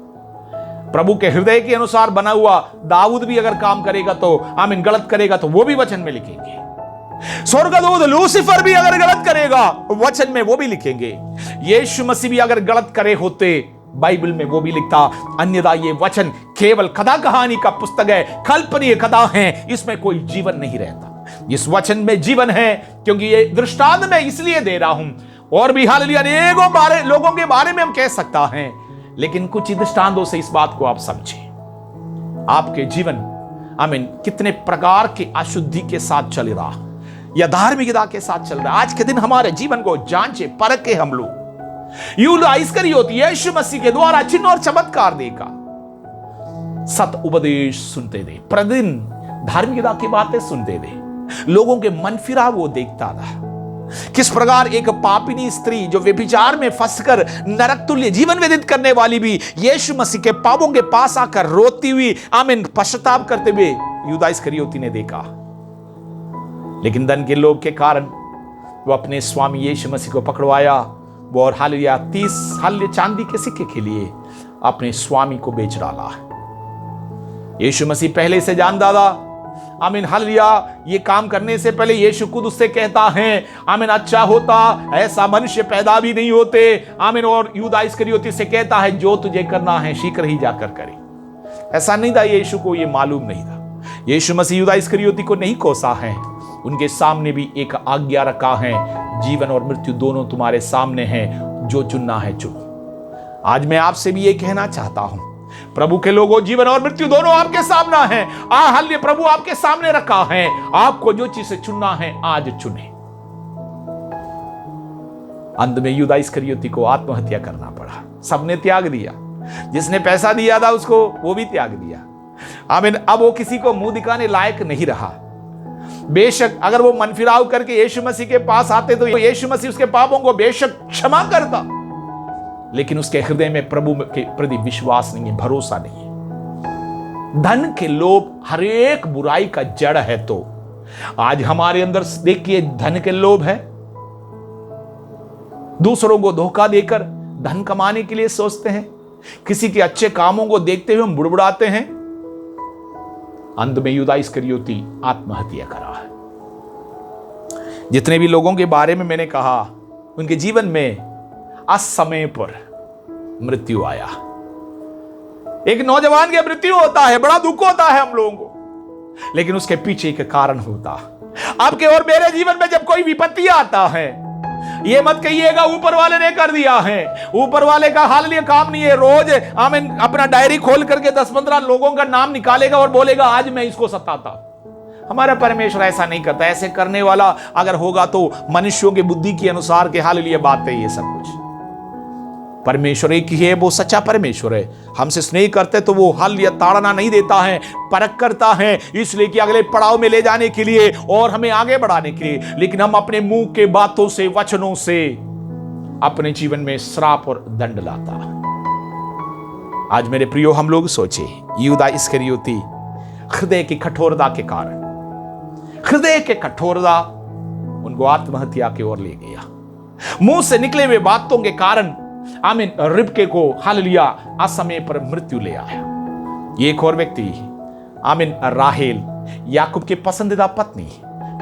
प्रभु के हृदय के अनुसार बना हुआ दाऊद भी अगर काम करेगा तो आमीन, गलत करेगा तो वो भी वचन में लिखेंगे। स्वर्गदूत लूसीफर भी अगर गलत करेगा वचन में वो भी लिखेंगे। यीशु मसीह भी अगर गलत करे होते बाइबल में वो भी लिखता। अन्यथा ये वचन केवल कथा कहानी का पुस्तक है, कल्पनीय कथा है, इसमें कोई जीवन नहीं रहता। इस वचन में जीवन है, क्योंकि ये दृष्टांत मैं इसलिए दे रहा हूं। और भी हालेलुया अनेकों लोगों के बारे में हम कह सकता है, लेकिन कुछ दृष्टांतों से इस बात को आप समझें। आपके जीवन आमीन कितने प्रकार की अशुद्धि के साथ चल रहा या धार्मिकता के साथ चल रहा है। आज के दिन हमारे जीवन को जांचे परखे हम लोग। यहूदा इस्करियोती यीशु मसीह के द्वारा चिन्ह और चमत्कार देगा, सत उपदेश सुनते थे, प्रतिदिन धार्मिकता की बातें सुनते थे, लोगों के मन फिरा वो देखता था। किस प्रकार एक पापिनी स्त्री जो व्यभिचार में फंसकर नरक तुल्य जीवन व्यतीत करने वाली भी यीशु मसीह के पापों के पास आकर रोती हुई आमीन पश्चाताप करते हुए यहूदा इस्करियोती ने देखा। लेकिन धन के लोभ के कारण वो अपने स्वामी यीशु मसीह को पकड़वाया वो और हालेलुया 30 हाल्य चांदी के सिक्के के लिए अपने स्वामी को बेच डाला। यीशु मसीह पहले से जानता था आमीन हालेलुया, ये काम करने से पहले यीशु खुद उससे कहता है आमीन अच्छा होता ऐसा मनुष्य पैदा भी नहीं होते आमीन। और यहूदा इस्करियोती से कहता है जो तुझे करना है शीघ्र ही जाकर करे। ऐसा नहीं था, यीशु को ये मालूम नहीं था। यीशु मसीह यहूदा इस्करियोती को नहीं कोसा है, उनके सामने भी एक आज्ञा रखा है, जीवन और मृत्यु दोनों तुम्हारे सामने हैं, जो चुनना है चुनो। आज मैं आपसे भी ये कहना चाहता हूं, प्रभु के लोगों, जीवन और मृत्यु दोनों आपके सामने है। हालेलुया, प्रभु आपके सामने रखा है, आपको जो चीज से चुनना है आज चुने। अंत में यहूदा इस्करियोती को आत्महत्या करना पड़ा। सबने त्याग दिया, जिसने पैसा दिया था उसको वो भी त्याग दिया। आमीन। अब वो किसी को मुंह दिखाने लायक नहीं रहा। बेशक अगर वो मन फिराव करके यीशु मसीह के पास आते तो यीशु मसीह उसके पापों को बेशक क्षमा करता, लेकिन उसके हृदय में प्रभु के प्रति विश्वास नहीं है, भरोसा नहीं है। धन के लोभ हर एक बुराई का जड़ है। तो आज हमारे अंदर देखिए धन के लोभ है। दूसरों को धोखा देकर धन कमाने के लिए सोचते हैं, किसी के अच्छे कामों को देखते हुए हम बुड़बुड़ाते हैं। अंत में यूदा इस्करियोती आत्महत्या करा है। जितने भी लोगों के बारे में मैंने कहा, उनके जीवन में असमय पर मृत्यु आया। एक नौजवान की मृत्यु होता है, बड़ा दुख होता है हम लोगों को, लेकिन उसके पीछे एक कारण होता। आपके और मेरे जीवन में जब कोई विपत्ति आता है, ये मत कहिएगा ऊपर वाले ने कर दिया है। ऊपर वाले का हाल ये काम नहीं है। रोज आमीन अपना डायरी खोल करके 10-15 लोगों का नाम निकालेगा और बोलेगा आज मैं इसको सताता। हमारा परमेश्वर ऐसा नहीं करता। ऐसे करने वाला अगर होगा तो मनुष्यों की बुद्धि के अनुसार के हाल लिए बात है। ये सब कुछ परमेश्वर एक ही है, वो सच्चा परमेश्वर है। हमसे स्नेह करते तो वो हाल लिया ताड़ना नहीं देता है, परख करता है, इसलिए कि अगले पड़ाव में ले जाने के लिए और हमें आगे बढ़ाने के लिए। लेकिन हम अपने मुंह के बातों से, वचनों से अपने जीवन में श्राप और दंड लाता। आज मेरे प्रियो, हम लोग सोचे यूदा इस्करियोती हृदय की कठोरता के कारण, हृदय के कठोरता उनको आत्महत्या की ओर ले गया। मुंह से निकले हुए बातों के कारण आमीन रिबके को हालेलुया असमय पर मृत्यु ले आया। ये एक और व्यक्ति आमीन राहेल, याकूब के पसंदीदा पत्नी,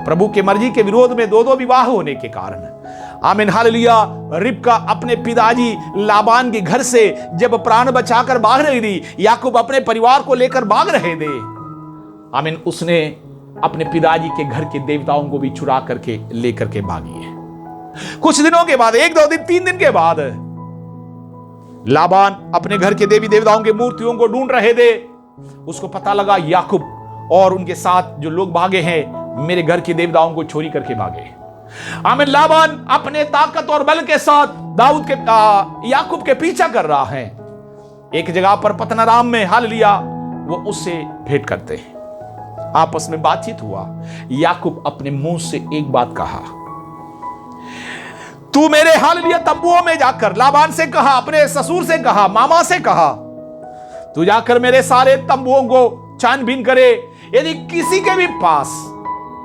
प्रभु के मर्जी के विरोध में 2-2 विवाह होने के कारण आमीन हालेलुया रिबका अपने पिताजी लाबान के घर से जब प्राण बचाकर भाग रही थी, याकूब अपने परिवार को लेकर भाग रहे थे, आमीन उसने अपने पिताजी के घर के देवताओं को भी चुरा करके लेकर के भागी है। कुछ दिनों के बाद, 1-2 दिन 3 दिन के बाद, लाबान अपने घर के देवी देवताओं के मूर्तियों को ढूंढ रहे थे। उसको पता लगा याकूब और उनके साथ जो लोग भागे हैं मेरे घर के देवताओं को चोरी करके भागे। आमीन लाबान अपने ताकत और बल के साथ दाऊद के याकूब के पीछा कर रहा है। एक जगह पर पतनाराम में हालेलुया वो उससे भेंट करते हैं। आपस में बातचीत हुआ। याकूब अपने मुंह से एक बात कहा, तू मेरे हालेलुया तंबुओं में जाकर, लाबान से कहा, अपने ससुर से कहा, मामा से कहा, तू जाकर मेरे सारे तंबुओं को छानबीन करे। यदि किसी के भी पास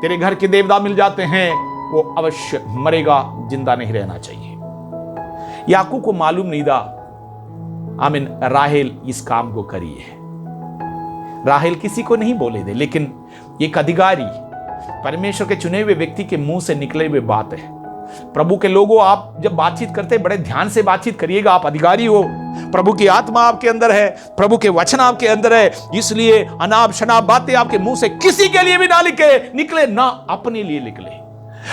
तेरे घर के देवता मिल जाते हैं, वो अवश्य मरेगा, जिंदा नहीं रहना चाहिए। याकूब को मालूम नहीं था आमीन राहेल इस काम को करी है। राहेल किसी को नहीं बोले थे, लेकिन एक अधिकारी, परमेश्वर के चुने हुए व्यक्ति के मुंह से निकले हुए बात है। प्रभु के लोगों, आप जब बातचीत करते बड़े ध्यान से बातचीत करिएगा। आप अधिकारी हो, प्रभु की आत्मा आपके अंदर है, प्रभु के वचन आपके अंदर है, इसलिए अनाप शनाप बातें आपके मुंह से किसी के लिए भी ना निकले, ना अपने लिए निकले।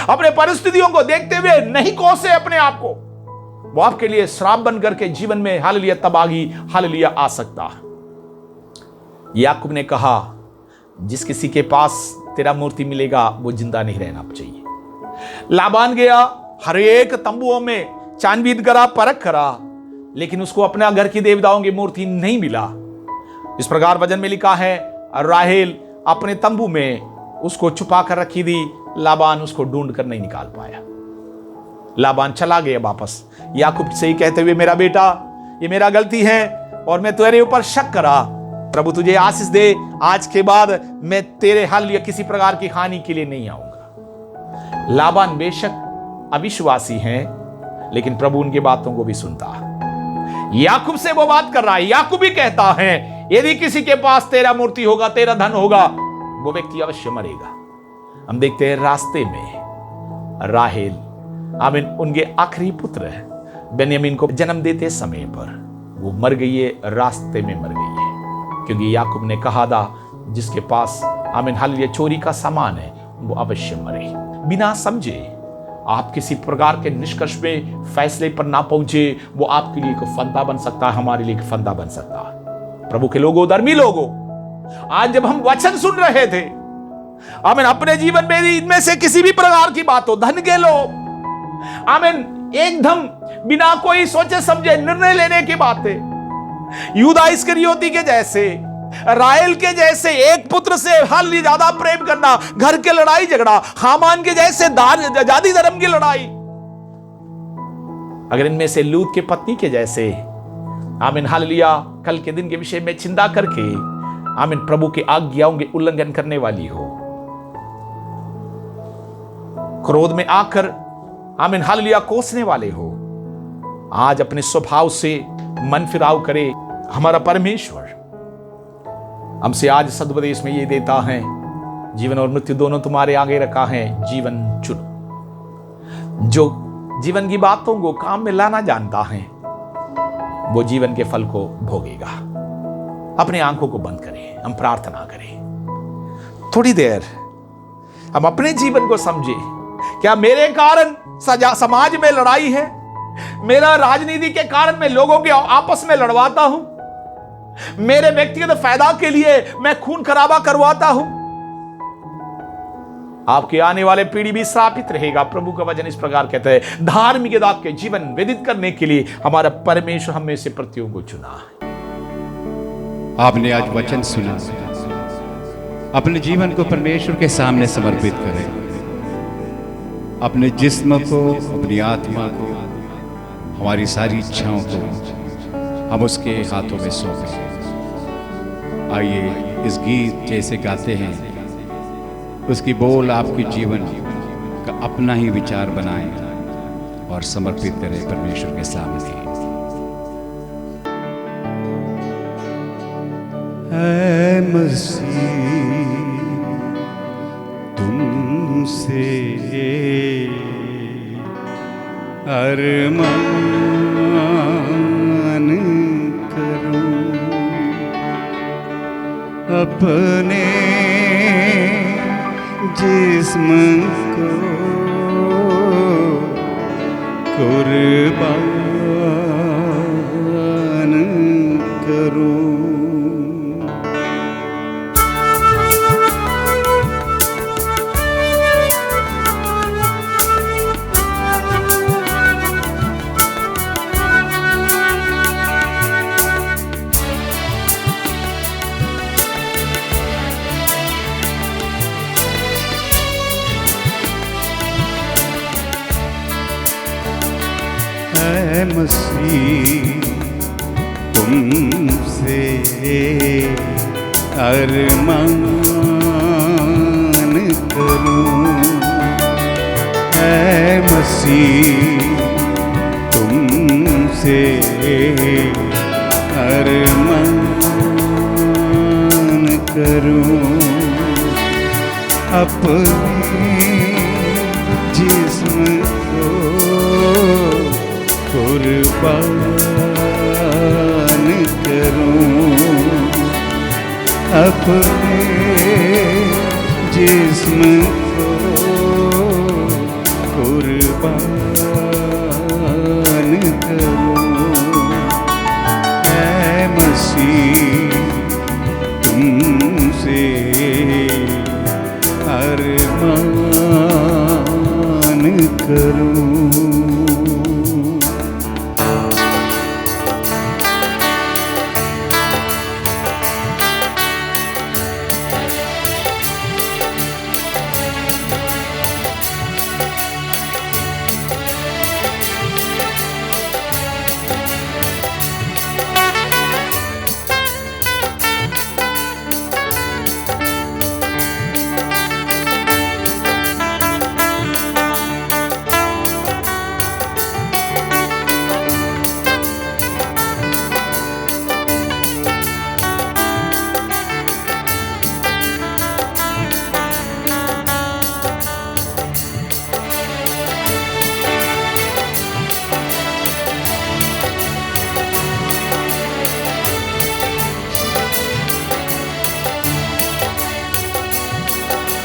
अपने परिस्थितियों को देखते हुए नहीं कोसे अपने आप को, वो आपके लिए श्राप बन करके जीवन में हालेलुया तबाही हालेलुया आ सकता। याकूब ने कहा, जिस किसी के पास तेरा मूर्ति मिलेगा वो जिंदा नहीं रहना चाहिए। लाबान गया, हर एक तंबुओं में छानबीन करा, परख करा, लेकिन उसको अपना घर की देवताओं की मूर्ति नहीं मिला। इस प्रकार वचन में लिखा है, राहेल अपने तंबू में उसको छुपा कर रखी थी, लाबान उसको ढूंढ कर नहीं निकाल पाया। लाबान चला गया वापस, याकूब से ही कहते हुए, मेरा बेटा ये मेरा गलती है और मैं तेरे ऊपर शक करा, प्रभु तुझे आशीष दे, आज के बाद मैं तेरे हालेलुया किसी प्रकार की हानि के लिए नहीं आऊंगा। लाबान बेशक अविश्वासी हैं, लेकिन प्रभु उनकी बातों को भी सुनता है। याकूब से वो बात कर रहा है। याकूब भी कहता है, यदि किसी के पास तेरा मूर्ति होगा, तेरा धन होगा, वो व्यक्ति अवश्य मरेगा। हम देखते हैं रास्ते में राहेल आमीन उनके आखिरी पुत्र बेन्यामीन को जन्म देते समय पर वो मर गई है, रास्ते में मर गई है, क्योंकि याकूब ने कहा था जिसके पास आमीन हालेलुया चोरी का सामान है वो अवश्य मरे। बिना समझे आप किसी प्रकार के निष्कर्ष में फैसले पर ना पहुंचे, वो आपके लिए एक फंदा बन सकता है, हमारे लिए एक फंदा बन सकता है। प्रभु के लोगों, धर्मी लोगों, आज जब हम वचन सुन रहे थे, आमीन अपने जीवन में इनमें से किसी भी प्रकार की बात हो, धन के लोग, आमीन एकदम बिना कोई सोचे समझे निर्णय लेने की बातें, यूदा इस्करियोती के जैसे, राहेल के जैसे एक पुत्र से हाल ज्यादा प्रेम करना, घर के लड़ाई झगड़ा, हामान के जैसे जाति धर्म की लड़ाई, अगर इनमें से लूत के पत्नी के जैसे, आमीन हालेलुया, कल के दिन के विषय में चिंता करके आमीन प्रभु के आज्ञाओं के उल्लंघन करने वाली हो, क्रोध में आकर आमीन हालेलुया कोसने वाले हो, आज अपने स्वभाव से मन फिराव करे। हमारा परमेश्वर हमसे आज सदुपदेश में ये देता है, जीवन और मृत्यु दोनों तुम्हारे आगे रखा है, जीवन चुनो। जो जीवन की बातों को काम में लाना जानता है वो जीवन के फल को भोगेगा। अपने आंखों को बंद करें, हम प्रार्थना करें। थोड़ी देर हम अपने जीवन को समझे। क्या मेरे कारण समाज में लड़ाई है? मेरा राजनीति के कारण मैं लोगों के आपस में लड़वाता हूं? मेरे व्यक्तिगत फायदा के लिए मैं खून खराबा करवाता हूं? आपके आने वाले पीढ़ी भी श्रापित रहेगा। प्रभु का वचन इस प्रकार कहता है, धार्मिकता के जीवन व्यतीत करने के लिए हमारा परमेश्वर हम में से प्रत्येक को चुना है। आपने आज वचन सुना, अपने जीवन को परमेश्वर के सामने समर्पित करें। अपने जिस्म को, अपनी आत्मा को, हमारी सारी इच्छाओं को हम उसके हाथों में सौंपें। आइए इस गीत जैसे गाते हैं, उसकी बोल आपके जीवन का अपना ही विचार बनाएं और समर्पित करें परमेश्वर के सामने। ऐ मसीह तुमसे अरमान करूं, अपने जिस्म को कुर्बान करूं। ऐ मसीह तुमसे अरमान करूं, ऐ मसीह तुमसे अरमान करूं, अपने जिस्म को कुर्बान करूं, अपने जिस्म को कुर्बान करूं। ऐ मसीह तुमसे अरमान करूं।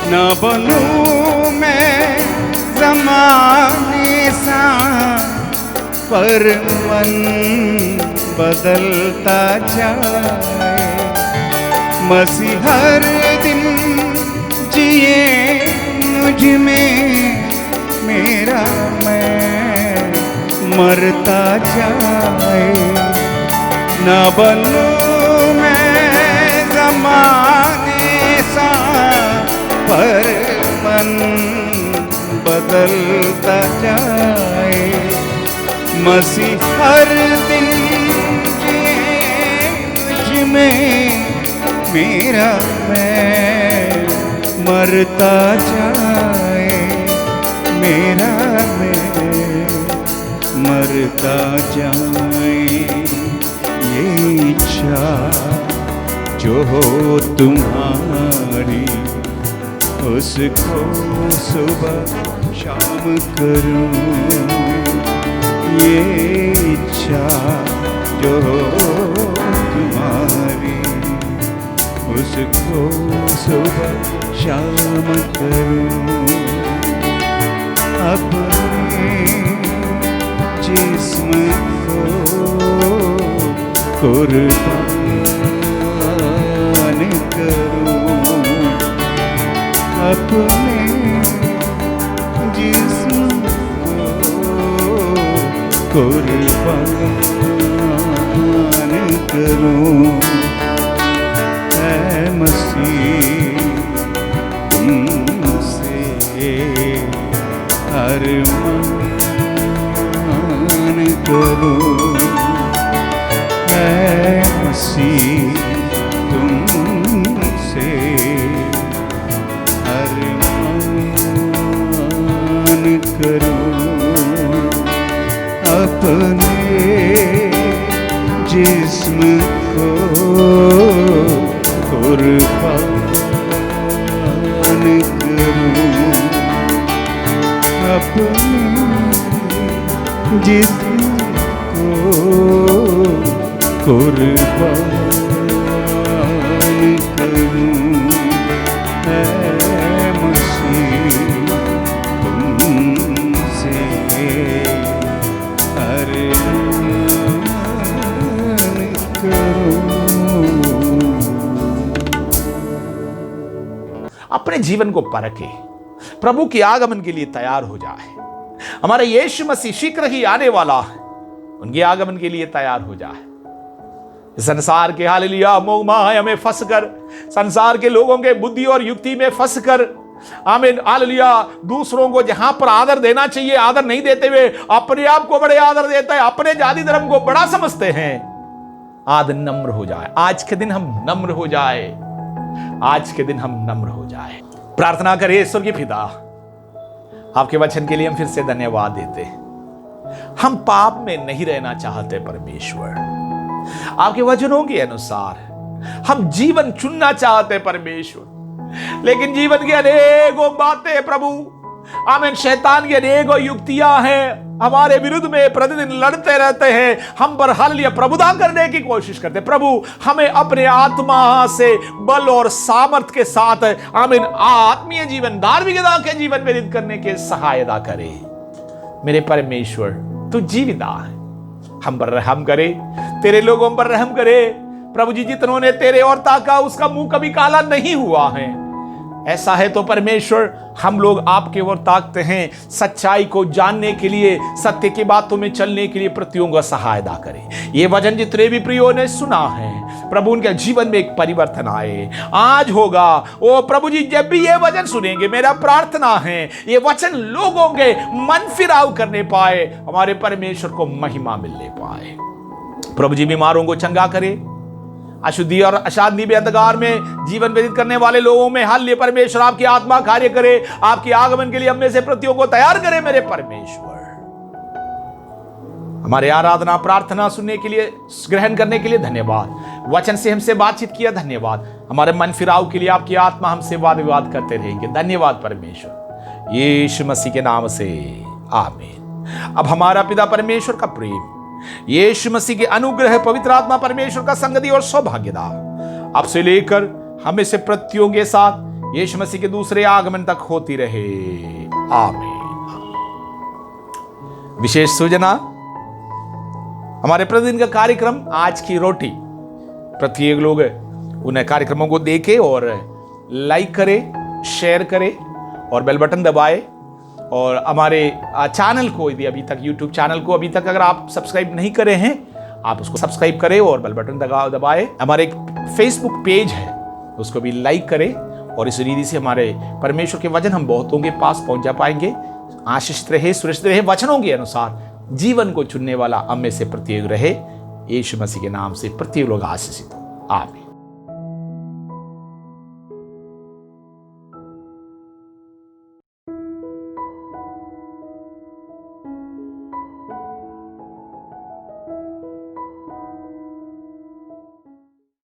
न बनूं मैं ज़माने सा, पर मन बदलता जाए। मसीह हर दिन जिए मुझ में, मेरा मैं मरता जाए। न बनूं मैं जमाने सा पर मन बदलता जाए, मसीह हर दिन जिए में मेरा मैं मरता जाए, मेरा मैं मरता जाए। ये इच्छा जो हो तुम्हारी, उसको सुबह शाम करूं। ये इच्छा जो हो तुम्हारी, उसको सुबह शाम करूं। अपने जिस्म को कुर्बान करूं, अपने जिस्म को कुर्बान करूं। ऐ मसीह तुमसे अरमान करूं, ऐ मसीह तुमसे अरमान करूं। अपने जिस्म को कुर्बान करूं, अपने जिस्म को कुर्बान करूं। ऐ मसीह तुमसे अरमान करूं। अपने जीवन को परखे, प्रभु के आगमन के लिए तैयार हो जाए। हमारा यीशु मसीह शीघ्र ही आने वाला है, उनके आगमन के लिए तैयार हो जाए। संसार के हालेलुया मोह माया में फंसकर, संसार के लोगों के बुद्धि और युक्ति में फंसकर, आमीन हालेलुया, दूसरों को जहां पर आदर देना चाहिए आदर नहीं देते हुए अपने आप को बड़े आदर देते हैं, अपने जाति धर्म को बड़ा समझते हैं। आज नम्र हो जाए, आज के दिन हम नम्र हो जाए, आज के दिन हम नम्र हो जाए। प्रार्थना करें। ईश्वर के पिता, आपके वचन के लिए हम फिर से धन्यवाद देते हैं। हम पाप में नहीं रहना चाहते परमेश्वर, आपके वचनों के अनुसार हम जीवन चुनना चाहते परमेश्वर, लेकिन जीवन की अनेकों बातें प्रभु, आमीन, शैतान की अनेकों युक्तियां हैं, हमारे विरुद्ध में प्रतिदिन लड़ते रहते हैं, हम पर हालेलुया प्रभुता करने की कोशिश करते हैं। प्रभु हमें अपने आत्मा से बल और सामर्थ्य के साथ, आमीन, आत्मीय जीवन, धार्मिकता के जीवन व्यतीत करने के सहायता करे। मेरे परमेश्वर तू जीविता है, हम पर रहम करे, तेरे लोगों पर रहम करे। प्रभु जी, जितनों ने तेरे ओर ताका उसका मुंह कभी काला नहीं हुआ है। ऐसा है तो परमेश्वर हम लोग आपके ओर ताकते हैं, सच्चाई को जानने के लिए, सत्य की बातों में चलने के लिए प्रतियों का सहायता करें। ये वचन जितने भी प्रियों ने सुना है प्रभु, उनके जीवन में एक परिवर्तन आए, आज होगा। ओ प्रभु जी, जब भी ये वचन सुनेंगे, मेरा प्रार्थना है ये वचन लोगों के मन फिराव करने पाए, हमारे परमेश्वर को महिमा मिलने पाए। प्रभु जी, बीमारों को चंगा करे, अशुद्धि और अशांति में अंधकार में जीवन व्यतीत करने वाले लोगों में हालेलुया परमेश्वर आपकी आत्मा कार्य करे, आपके आगमन के लिए हम में से प्रतियों को तैयार करे। मेरे परमेश्वर, हमारे आराधना प्रार्थना सुनने के लिए, ग्रहण करने के लिए धन्यवाद। वचन से हमसे बातचीत किया धन्यवाद। हमारे मन फिराव के लिए आपकी आत्मा हमसे वाद विवाद करते रहेंगे। धन्यवाद परमेश्वर, यीशु मसीह के नाम से आमीन। अब हमारा पिता परमेश्वर का प्रेम, यीशु मसीह के अनुग्रह, पवित्र आत्मा परमेश्वर का संगति और सौभाग्यता अब से लेकर हमें से प्रतियों के साथ यीशु मसीह के दूसरे आगमन तक होती रहे। आमीन। विशेष सूचना, हमारे प्रतिदिन का कार्यक्रम आज की रोटी, प्रत्येक लोग उन कार्यक्रमों को देखें और लाइक करें, शेयर करें और बेल बटन दबाएं। और हमारे चैनल को, यदि अभी तक यूट्यूब चैनल को अभी तक अगर आप सब्सक्राइब नहीं करे हैं, आप उसको सब्सक्राइब करें और बेल बटन दबाएं। हमारे एक फेसबुक पेज है उसको भी लाइक करें और इस रीति से हमारे परमेश्वर के वचन हम बहुतों के पास पहुंच जा पाएंगे। आशीषित रहे, सुरक्षित रहे, वचनों के अनुसार जीवन को चुनने वाला हम में से प्रत्येक रहे। यीशु मसीह के नाम से प्रत्येक लोग आशीषित हो। आमीन।